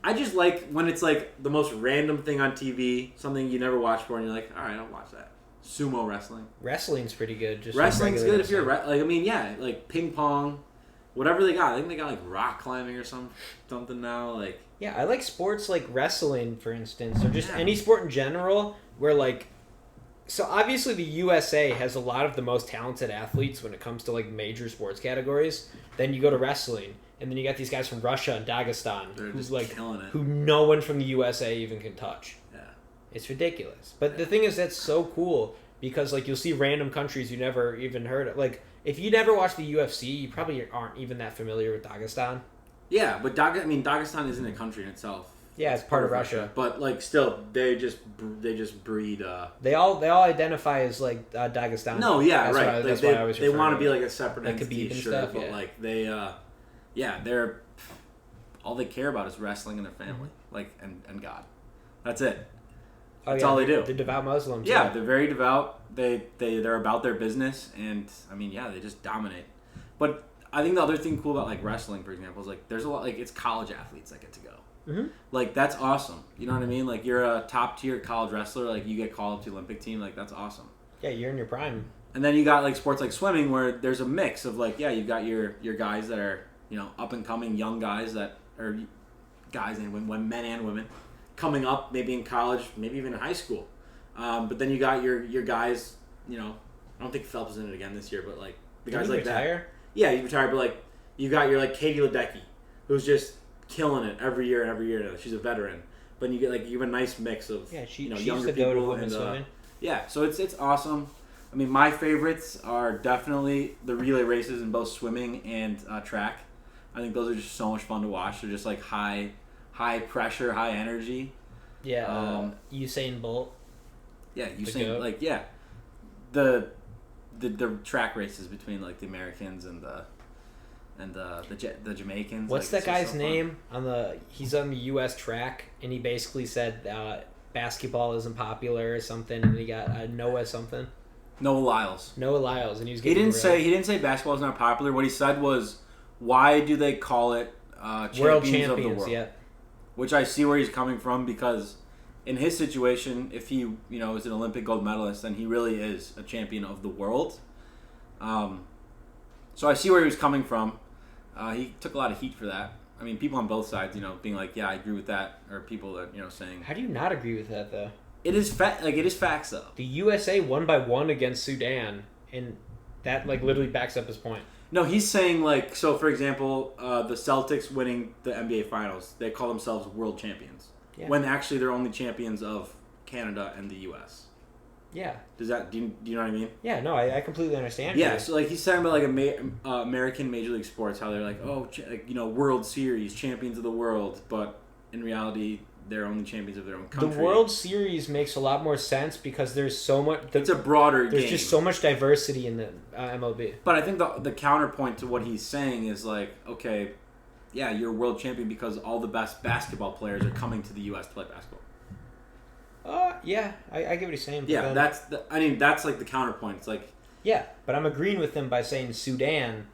I just like when it's like the most random thing on TV, something you never watched before, and you're like, all right, I'll watch that. Sumo wrestling. Wrestling's pretty good. Just Wrestling's good if you're like ping pong, whatever they got. I think they got like rock climbing or something now. Like, yeah, I like sports like wrestling, for instance, or just any sport in general where like. So obviously the USA has a lot of the most talented athletes when it comes to like major sports categories. Then you go to wrestling, and then you got these guys from Russia and Dagestan who's like who no one from the USA even can touch. Yeah, it's ridiculous. But the thing is, that's so cool because like you'll see random countries you never even heard of. Like if you never watched the UFC, you probably aren't even that familiar with Dagestan. Yeah, but Dagestan isn't a country in itself. Yeah, it's part of Russia. But like, still, they just breed. They all identify as like Dagestan. No, yeah, that's right. That's why I always they want to be it. like a separate Like entity, Khabib and sure, stuff, but yeah. like they're all they care about is wrestling and their family, like and God. That's it. That's all they do. The devout Muslims. Yeah, they're very devout. They're about their business, and I mean, yeah, they just dominate. But I think the other thing cool about like wrestling, for example, is like there's a lot like it's college athletes that get to go. Mm-hmm. Like that's awesome. You know what I mean? Like you're a top tier college wrestler, like you get called up to the Olympic team, like that's awesome. Yeah, you're in your prime. And then you got like sports like swimming where there's a mix of like, yeah, you've got your guys that are, you know, up and coming young guys that are guys and women, men and women coming up maybe in college, maybe even in high school. But then you got your guys, you know, I don't think Phelps is in it again this year, but like the guys like retire? that. Yeah, he's retired, but like you got your like Katie Ledecky, who's just killing it every year and every year. She's a veteran, but you get like you have a nice mix of she, you know she younger used to go to people women's swimming. Yeah, so it's awesome. I mean, my favorites are definitely the relay races in both swimming and track. I think those are just so much fun to watch. They're just like high pressure, high energy. Yeah, Usain Bolt. Yeah, The Usain goat. like yeah, the track races between like the Americans and the Jamaicans. What's like, that guy's so name he's on the U.S. track, and he basically said basketball isn't popular or something, and he got Noah something. Noah Lyles. Noah Lyles, and he was He getting didn't say basketball is not popular. What he said was, why do they call it world champions of the champions. world? Yeah, Which I see where he's coming from, because in his situation, if he is an Olympic gold medalist, then he really is a champion of the world. So I see where he was coming from. He took a lot of heat for that. I mean, people on both sides, being like, "Yeah, I agree with that," or people that saying, how do you not agree with that though? It is it is facts though. The USA won by 1 against Sudan, and that literally backs up his point. No, he's saying so. For example, the Celtics winning the NBA Finals, they call themselves world champions, when actually they're only champions of Canada and the US. Yeah. Do you know what I mean? Yeah, no, I completely understand. Yeah, so he's talking about American Major League Sports, how they're like, World Series, champions of the world, but in reality, they're only champions of their own country. The World Series makes a lot more sense because there's so much. It's a broader game. There's just so much diversity in the MLB. But I think the counterpoint to what he's saying is okay, yeah, you're a world champion because all the best basketball players are coming to the U.S. to play basketball. Yeah, I get what he's saying. Yeah, that's the counterpoint. It's yeah, but I'm agreeing with him by saying Sudan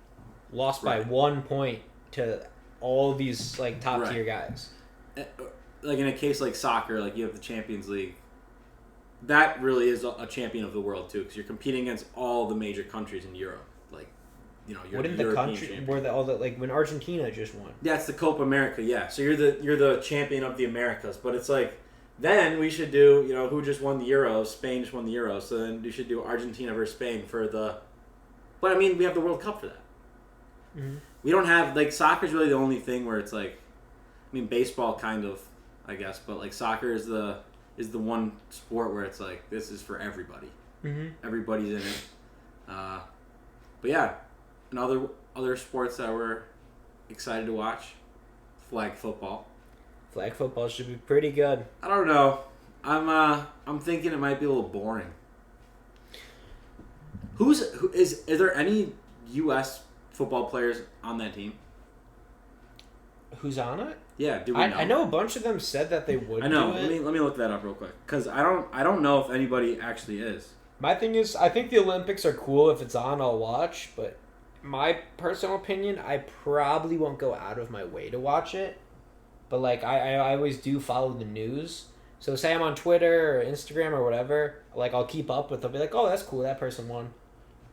lost by 1 point to all these top tier guys. In a case like soccer, you have the Champions League. That really is a champion of the world too, because you're competing against all the major countries in Europe. You're wouldn't the the country where when Argentina just won? Yeah, it's the Copa America. Yeah, so you're the champion of the Americas, but it's then we should do, who just won the Euros? Spain just won the Euros, so then we should do Argentina versus Spain for the... But, I mean, we have the World Cup for that. Mm-hmm. We don't have... soccer's really the only thing where it's baseball kind of, I guess, but, soccer is the one sport where it's this is for everybody. Mm-hmm. Everybody's in it. But, yeah, and other sports that we're excited to watch, flag football. Flag football should be pretty good. I don't know. I'm thinking it might be a little boring. Is there any U.S. football players on that team? Who's on it? Yeah, do we know? I know a bunch of them said that they would. I know. Do it. Let me look that up real quick, because I don't know if anybody actually is. My thing is, I think the Olympics are cool. If it's on, I'll watch. But my personal opinion, I probably won't go out of my way to watch it. But I always do follow the news. So say I'm on Twitter or Instagram or whatever, I'll keep up with. I'll be oh, that's cool, that person won.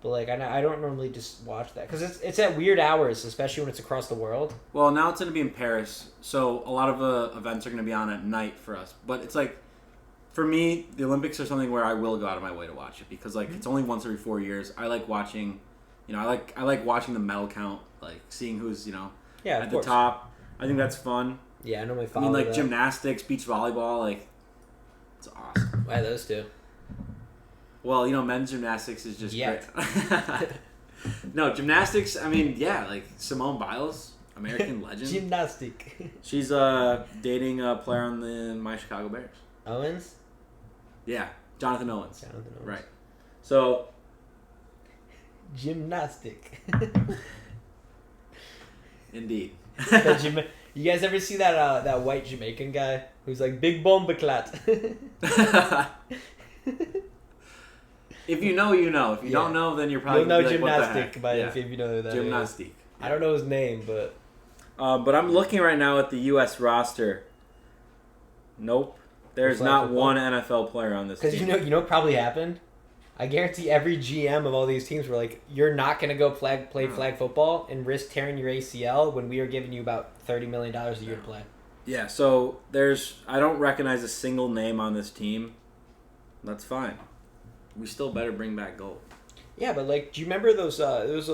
But I don't normally just watch that because it's at weird hours, especially when it's across the world. Well, now it's going to be in Paris, so a lot of events are going to be on at night for us. But it's for me, the Olympics are something where I will go out of my way to watch it because it's only once every 4 years. I like watching, I like watching the medal count, seeing who's at the top. I think that's fun. Yeah, I normally follow that. Gymnastics, beach volleyball, it's awesome. Why those two? Well, men's gymnastics is just great. No, gymnastics. I mean, yeah, like Simone Biles, American legend. Gymnastic. She's dating a player on the My Chicago Bears. Owens? Yeah, Jonathan Owens. Jonathan Owens. Right. So. Gymnastic. Indeed. You guys ever see that white Jamaican guy who's like big bombaclat? If you know, you know. If you don't know, then you're probably you'll know like, gymnastic by if you know who that Gymnastic. is. I don't know his name, but I'm looking right now at the U.S. roster. Nope, there's not football? one NFL player on this team. Because you know what probably happened? I guarantee every GM of all these teams were like, you're not going to go play flag football and risk tearing your ACL when we are giving you about $30 million a year to play. Yeah, so I don't recognize a single name on this team. That's fine. We still better bring back gold. Yeah, but like, do you remember those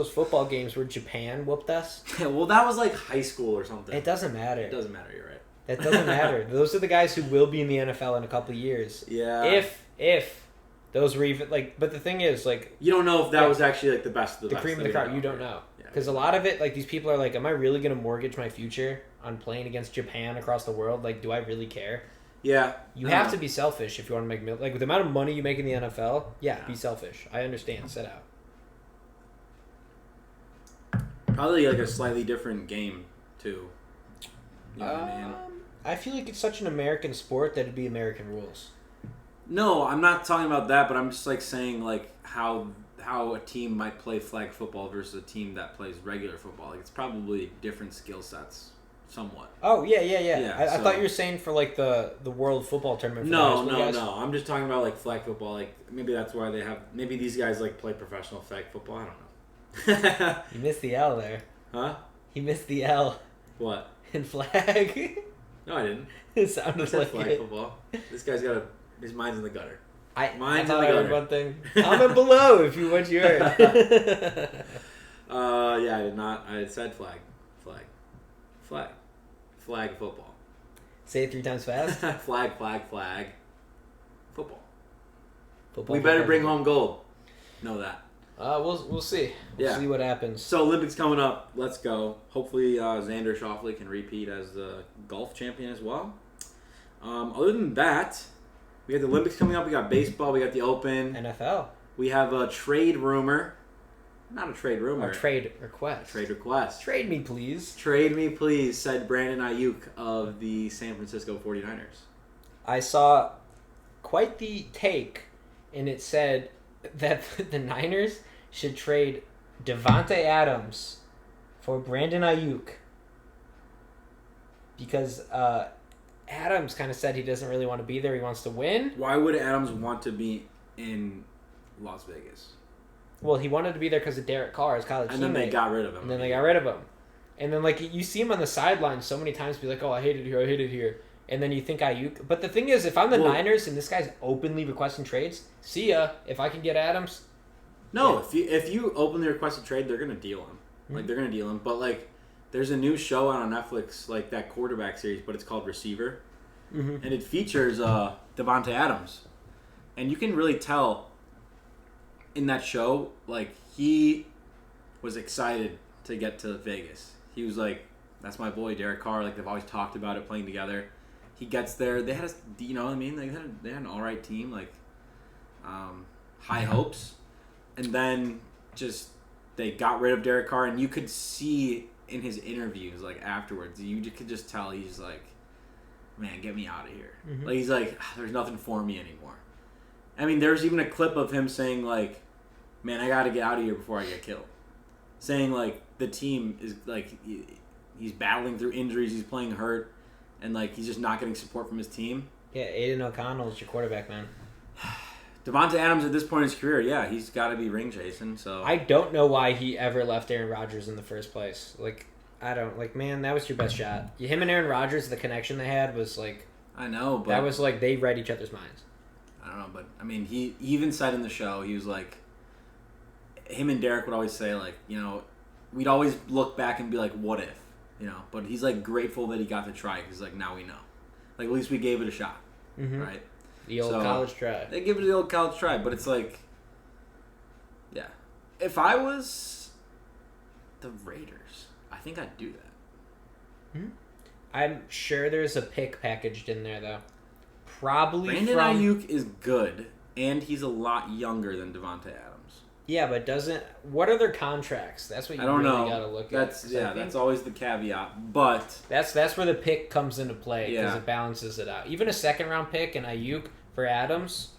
football games where Japan whooped us? Well, that was like high school or something. It doesn't matter. It doesn't matter, you're right. That doesn't matter. Those are the guys who will be in the NFL in a couple of years. Yeah. If those were even like, but the thing is, like, you don't know if that was actually like the best of the best. cream of the crop. You don't know because a lot of it, like, these people are like, am I really going to mortgage my future on playing against Japan across the world? Like, do I really care? Yeah. You have to be selfish if you want to make like with the amount of money you make in the NFL. Yeah, be selfish. I understand. Set out. Probably like a slightly different game too. You know what I mean? I feel like it's such an American sport that it'd be American rules. No, I'm not talking about that, but I'm just like saying like how a team might play flag football versus a team that plays regular football. Like it's probably different skill sets, somewhat. Oh yeah. I So, thought you were saying for like the World Football Tournament. For no. guys. I'm just talking about like flag football. Like maybe that's why they have. Maybe these guys like play professional flag football. I don't know. You missed the L there. Huh? He missed the L. What? In flag. No, I didn't. It sounded I said like flag it. football. This guy's got his mind's in the gutter. I thought I heard one thing. Comment below if you what you heard. Yeah, I did not. I said flag football. Say it 3 times fast. flag. Football. Football. We better bring home gold. Know that. We'll see. We'll see what happens. So Olympics coming up. Let's go. Hopefully Xander Schauffele can repeat as the golf champion as well. Other than that, we got the Olympics coming up. We got baseball. We got the Open. NFL. We have a trade rumor. Not a trade rumor. A trade request. Trade request. Trade me, please. Trade me, please, said Brandon Aiyuk of the San Francisco 49ers. I saw quite the take, and it said that the Niners should trade Devontae Adams for Brandon Aiyuk because Adams kind of said he doesn't really want to be there. He wants to win. Why would Adams want to be in Las Vegas? Well, he wanted to be there because of Derek Carr, his college teammate. And then they got rid of him. And then they got rid of him. And then, like, you see him on the sidelines so many times be like, oh, I hate it here. And then you think Aiyuk. But the thing is, if I'm the Niners and this guy's openly requesting trades, see ya. If I can get Adams. No, yeah. if you openly request a trade, they're going to deal him. Mm-hmm. Like, they're going to deal him. But, like, there's a new show on Netflix, like that quarterback series, but it's called Receiver. Mm-hmm. And it features Devontae Adams. And you can really tell in that show, like, he was excited to get to Vegas. He was like, that's my boy, Derek Carr. Like, they've always talked about it, playing together. He gets there. They had you know what I mean? They had an all right team, like, high hopes. And then just they got rid of Derek Carr, and you could see in his interviews, like, afterwards, you could just tell he's like, man, get me out of here. Mm-hmm. Like, he's like, there's nothing for me anymore. I mean, there's even a clip of him saying, like, man, I got to get out of here before I get killed. Saying, like, the team is, like, he's battling through injuries, he's playing hurt, and, like, he's just not getting support from his team. Yeah, Aiden O'Connell is your quarterback, man. Devontae Adams at this point in his career, yeah, he's got to be ring chasing, so. I don't know why he ever left Aaron Rodgers in the first place. Like, I don't, like, man, that was your best shot. Him and Aaron Rodgers, the connection they had was, like. I know, but. That was, like, they read each other's minds. I don't know, but, I mean, he even said in the show, he was like, him and Derek would always say, like, you know, we'd always look back and be like, what if? You know, but he's, like, grateful that he got to try because, like, now we know. Like, at least we gave it a shot, right? The old college try. They give it the old college try, but it's like, yeah. If I was the Raiders. I think I'd do that. I'm sure there's a pick packaged in there though. Probably Brandon from Aiyuk is good, and he's a lot younger than Devontae Adams. Yeah, but what are their contracts? That's what you I don't really know. got to look That's at. that's always the caveat. But that's where the pick comes into play because it balances it out. Even a second round pick and Aiyuk for Adams,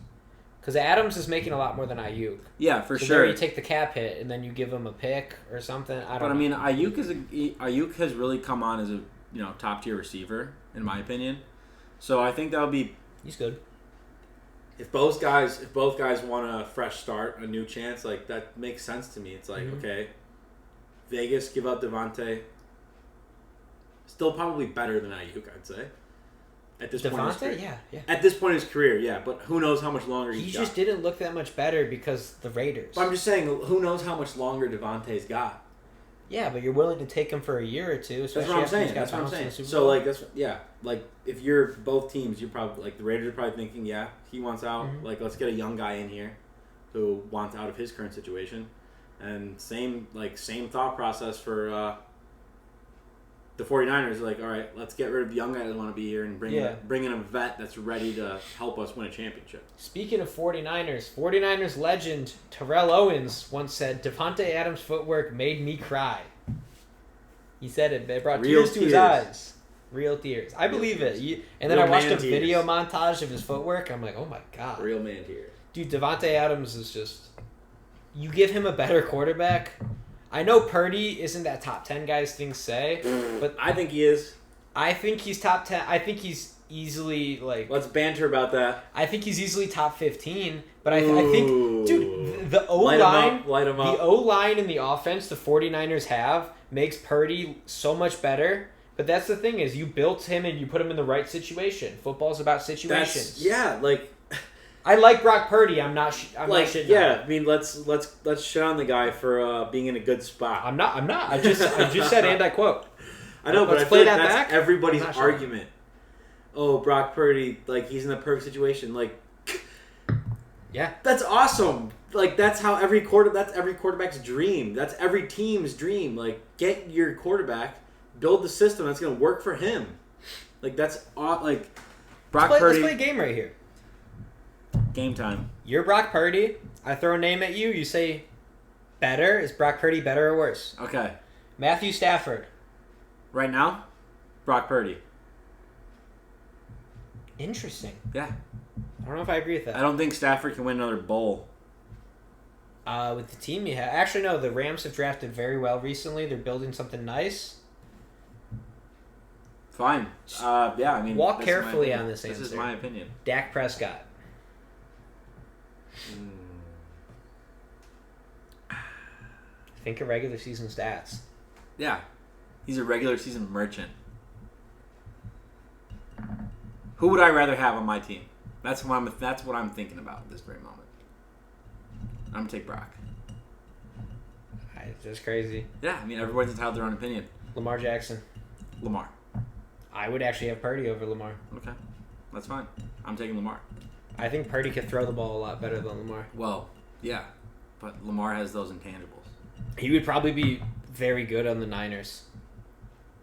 because Adams is making a lot more than Aiyuk. Yeah, for so sure. There you take the cap hit and then you give him a pick or something. I don't know. I mean, Aiyuk has really come on as a top tier receiver in my opinion. So I think that'll be. He's good. If both guys want a fresh start, a new chance, like that makes sense to me. It's like okay, Vegas give up Devontae. Still probably better than Aiyuk, I'd say. At this point in his career. Yeah. At this point in his career, yeah, but who knows how much longer He he's just didn't look that much better because the Raiders. But I'm just saying, who knows how much longer Devontae's got? Yeah, but you're willing to take him for a year or two. That's what I'm saying. That's what I'm saying. So like like if you're both teams, you're probably like the Raiders are probably thinking, yeah, he wants out. Like let's get a young guy in here who wants out of his current situation, and same thought process for the 49ers. Like all right, let's get rid of the young guy that want to be here and bring in a vet that's ready to help us win a championship. Speaking of 49ers legend Terrell Owens once said, Devontae Adams' footwork made me cry. He said it. It brought tears to his eyes. Real tears. I believe it. And then I watched a video montage of his footwork. I'm like, oh my God. Real man tears. Dude, Devontae Adams is just... You give him a better quarterback. I know Purdy isn't that top 10 guys things say, but... I think he is. I think he's top 10. I think he's easily, like... Let's banter about that. I think he's easily top 15, but I think... Dude, the O-line... Light him up. The O-line and the offense the 49ers have makes Purdy so much better. But that's the thing is you built him and you put him in the right situation. Football's about situations. I like Brock Purdy. I'm not shitting on him. I mean, let's shit on the guy for being in a good spot. I'm not. I just said, and I quote. I know, but I feel like that's everybody's argument. Oh, Brock Purdy, like he's in the perfect situation. Like, yeah, that's awesome. Like that's every quarterback's dream. That's every team's dream. Like, get your quarterback, build the system that's gonna work for him. Like that's like Brock Purdy. Let's play a game right here. Game time. You're Brock Purdy. I throw a name at you. You say, better. Is Brock Purdy better or worse? Okay. Matthew Stafford. Right now, Brock Purdy. Interesting. Yeah. I don't know if I agree with that. I don't think Stafford can win another bowl. With the team you have. Actually, no. The Rams have drafted very well recently. They're building something nice. Fine. Yeah, I mean... Walk carefully on this answer. This is my opinion. Dak Prescott. Think of regular season stats. Yeah. He's a regular season merchant. Who would I rather have on my team? That's what I'm thinking about at this very moment. I'm going to take Brock. It's just crazy. Yeah, I mean, everybody's entitled to their own opinion. Lamar Jackson. Lamar. I would actually have Purdy over Lamar. Okay. That's fine. I'm taking Lamar. I think Purdy could throw the ball a lot better than Lamar. Well, yeah. But Lamar has those intangibles. He would probably be very good on the Niners.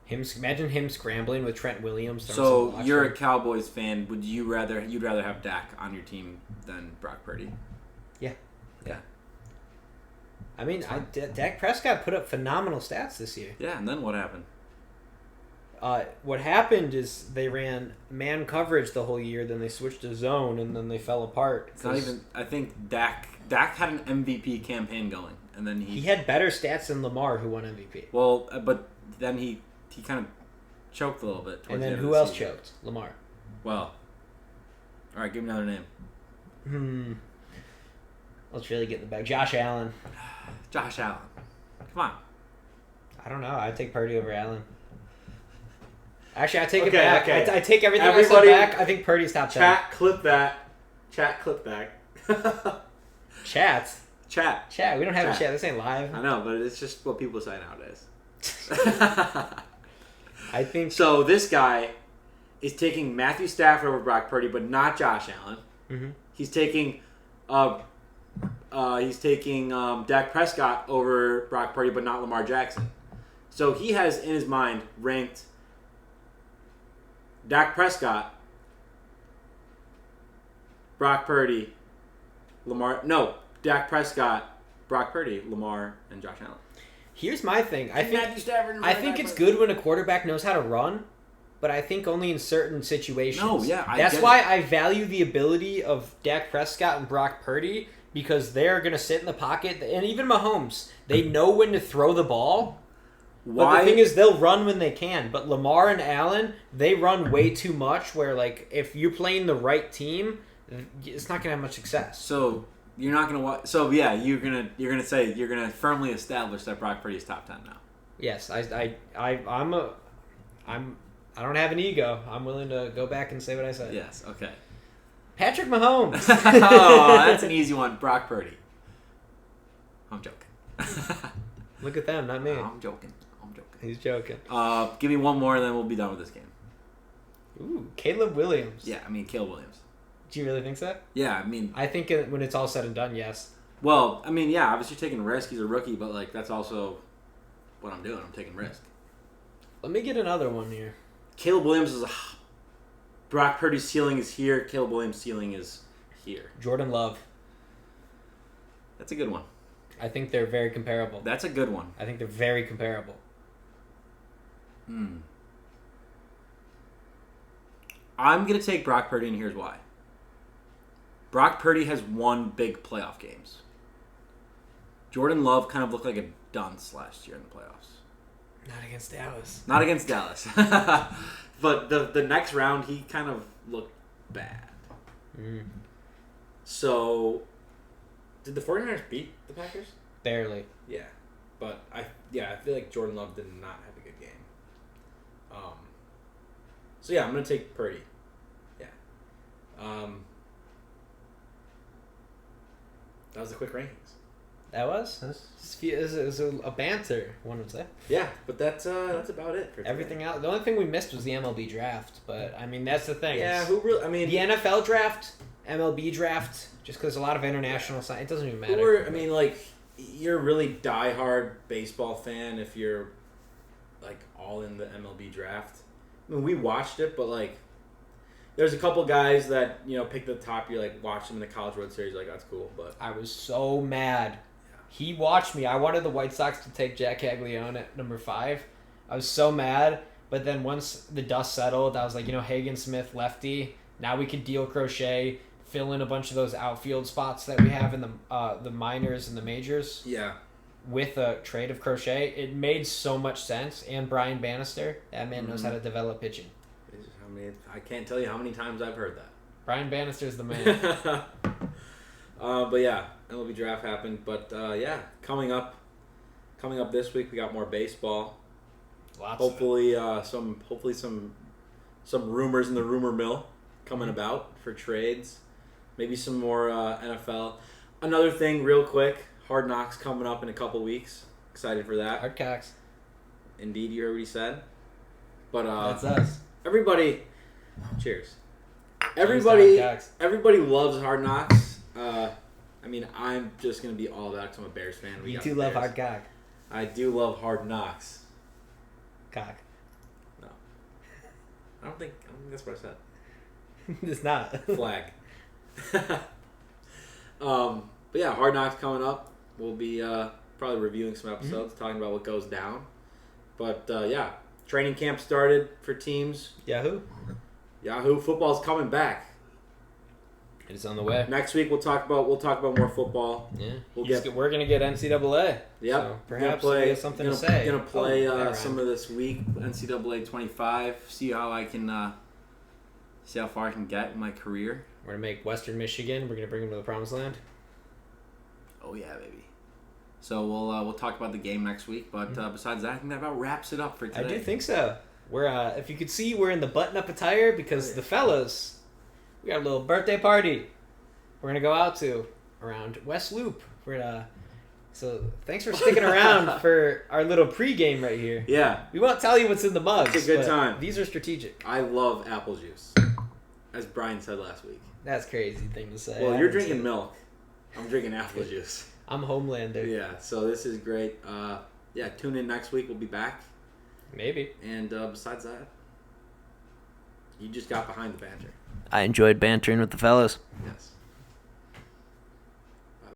Imagine him scrambling with Trent Williams. So you're a Cowboys fan. You'd rather have Dak on your team than Brock Purdy? Yeah. Yeah. I mean, Dak Prescott put up phenomenal stats this year. Yeah, and then what happened? What happened is they ran man coverage the whole year, then they switched to zone, and then they fell apart. It's not even. I think Dak had an MVP campaign going, and then he had better stats than Lamar, who won MVP. Well, but then he kind of choked a little bit. And then who else choked? Lamar. Well, all right, give me another name. Let's really get in the bag. Josh Allen. Josh Allen. Come on. I don't know. I'd take Purdy over Allen. Actually, I take it back. Okay. I take everything I said back. I think Purdy's top 10. Chat, clip that. Chat, clip that. Chat. We don't have a chat. This ain't live. I know, but it's just what people say nowadays. I think so. This guy is taking Matthew Stafford over Brock Purdy, but not Josh Allen. Mm-hmm. He's taking a he's taking Dak Prescott over Brock Purdy, but not Lamar Jackson. So he has in his mind ranked Dak Prescott, Brock Purdy, Dak Prescott, Brock Purdy, Lamar, and Josh Allen. Here's my thing. I think it's good when a quarterback knows how to run, but I think only in certain situations. No, yeah, that's why I value the ability of Dak Prescott and Brock Purdy, because they're going to sit in the pocket, and even Mahomes, they know when to throw the ball. But the thing is, they'll run when they can. But Lamar and Allen, they run way too much, where like if you're playing the right team, it's not going to have much success. So you're not going to watch. So yeah, you're gonna say you're gonna firmly establish that Brock Purdy is top 10 now. Yes, I don't have an ego. I'm willing to go back and say what I said. Yes. Okay. Patrick Mahomes. Oh, that's an easy one. Brock Purdy. I'm joking. Look at them, not me. I'm joking. He's joking. Give me one more, and then we'll be done with this game. Ooh, Caleb Williams. Yeah, I mean, Caleb Williams. Do you really think so? Yeah, I mean... I think when it's all said and done, yes. Well, I mean, yeah, obviously you're taking a risk. He's a rookie, but, like, that's also what I'm doing. I'm taking risk. Let me get another one here. Caleb Williams is... Brock Purdy's ceiling is here. Caleb Williams' ceiling is here. Jordan Love. That's a good one. I think they're very comparable. That's a good one. I think they're very comparable. I'm going to take Brock Purdy, and here's why. Brock Purdy has won big playoff games. Jordan Love kind of looked like a dunce last year in the playoffs. Not against Dallas. Not against Dallas. But the next round, he kind of looked bad. So, did the 49ers beat the Packers? Barely. Yeah. But, I feel like Jordan Love did not have a good game. So, yeah, I'm going to take Purdy. Yeah. That was the quick rankings. That was? It was a banter, one would say. Yeah, but that's about it for today. Everything else. The only thing we missed was the MLB draft, but I mean that's the thing. Yeah, the NFL draft, MLB draft, just because a lot of international it doesn't even matter. You're a really diehard baseball fan if you're like all in the MLB draft. I mean, we watched it, but like, there's a couple guys that pick the top. You're like watch them in the College World Series, like that's cool. But I was so mad. He watched me. I wanted the White Sox to take Jack Caglione at number 5. I was so mad. But then once the dust settled, I was like, Hagen Smith, lefty. Now we could deal Crochet, fill in a bunch of those outfield spots that we have in the minors and the majors. Yeah. With a trade of Crochet, it made so much sense. And Brian Bannister, that man knows how to develop pitching. I can't tell you how many times I've heard that. Brian Bannister's the man. But yeah, MLB draft happened. But coming up this week we got more baseball. Hopefully some rumors in the rumor mill coming about for trades. Maybe some more NFL. Another thing, real quick, Hard Knocks coming up in a couple weeks. Excited for that. Hard Knocks. Indeed, you already said. But that's us. Everybody, cheers. Everybody loves Hard Knocks. I'm just gonna be all about it 'cause I'm a Bears fan. You do love Hard Cock. I do love Hard Knocks. Cock. No, I don't think that's what I said. It's not. Flag. But yeah, Hard Knocks coming up. We'll be probably reviewing some episodes, talking about what goes down. But training camp started for teams. Yahoo football's coming back. It is on the way. Next week we'll talk about more football. Yeah, we're gonna get NCAA. Yep. So perhaps we have something to say. Gonna play some of this week. NCAA 25. See how far I can get in my career. We're gonna make Western Michigan. We're gonna bring them to the promised land. Oh yeah, baby. So we'll talk about the game next week. But besides that, I think that about wraps it up for today. I do think so. We're if you could see, we're in the button-up attire because the fellas. We got a little birthday party we're going to go out to around West Loop. So thanks for sticking around for our little pregame right here. Yeah. We won't tell you what's in the mugs. It's a good time. These are strategic. I love apple juice, as Brian said last week. That's a crazy thing to say. Well, you're drinking milk. I'm drinking apple juice. I'm Homelander. Yeah, so this is great. Tune in next week. We'll be back. Maybe. And besides that, you just got behind the banter. I enjoyed bantering with the fellas. Yes.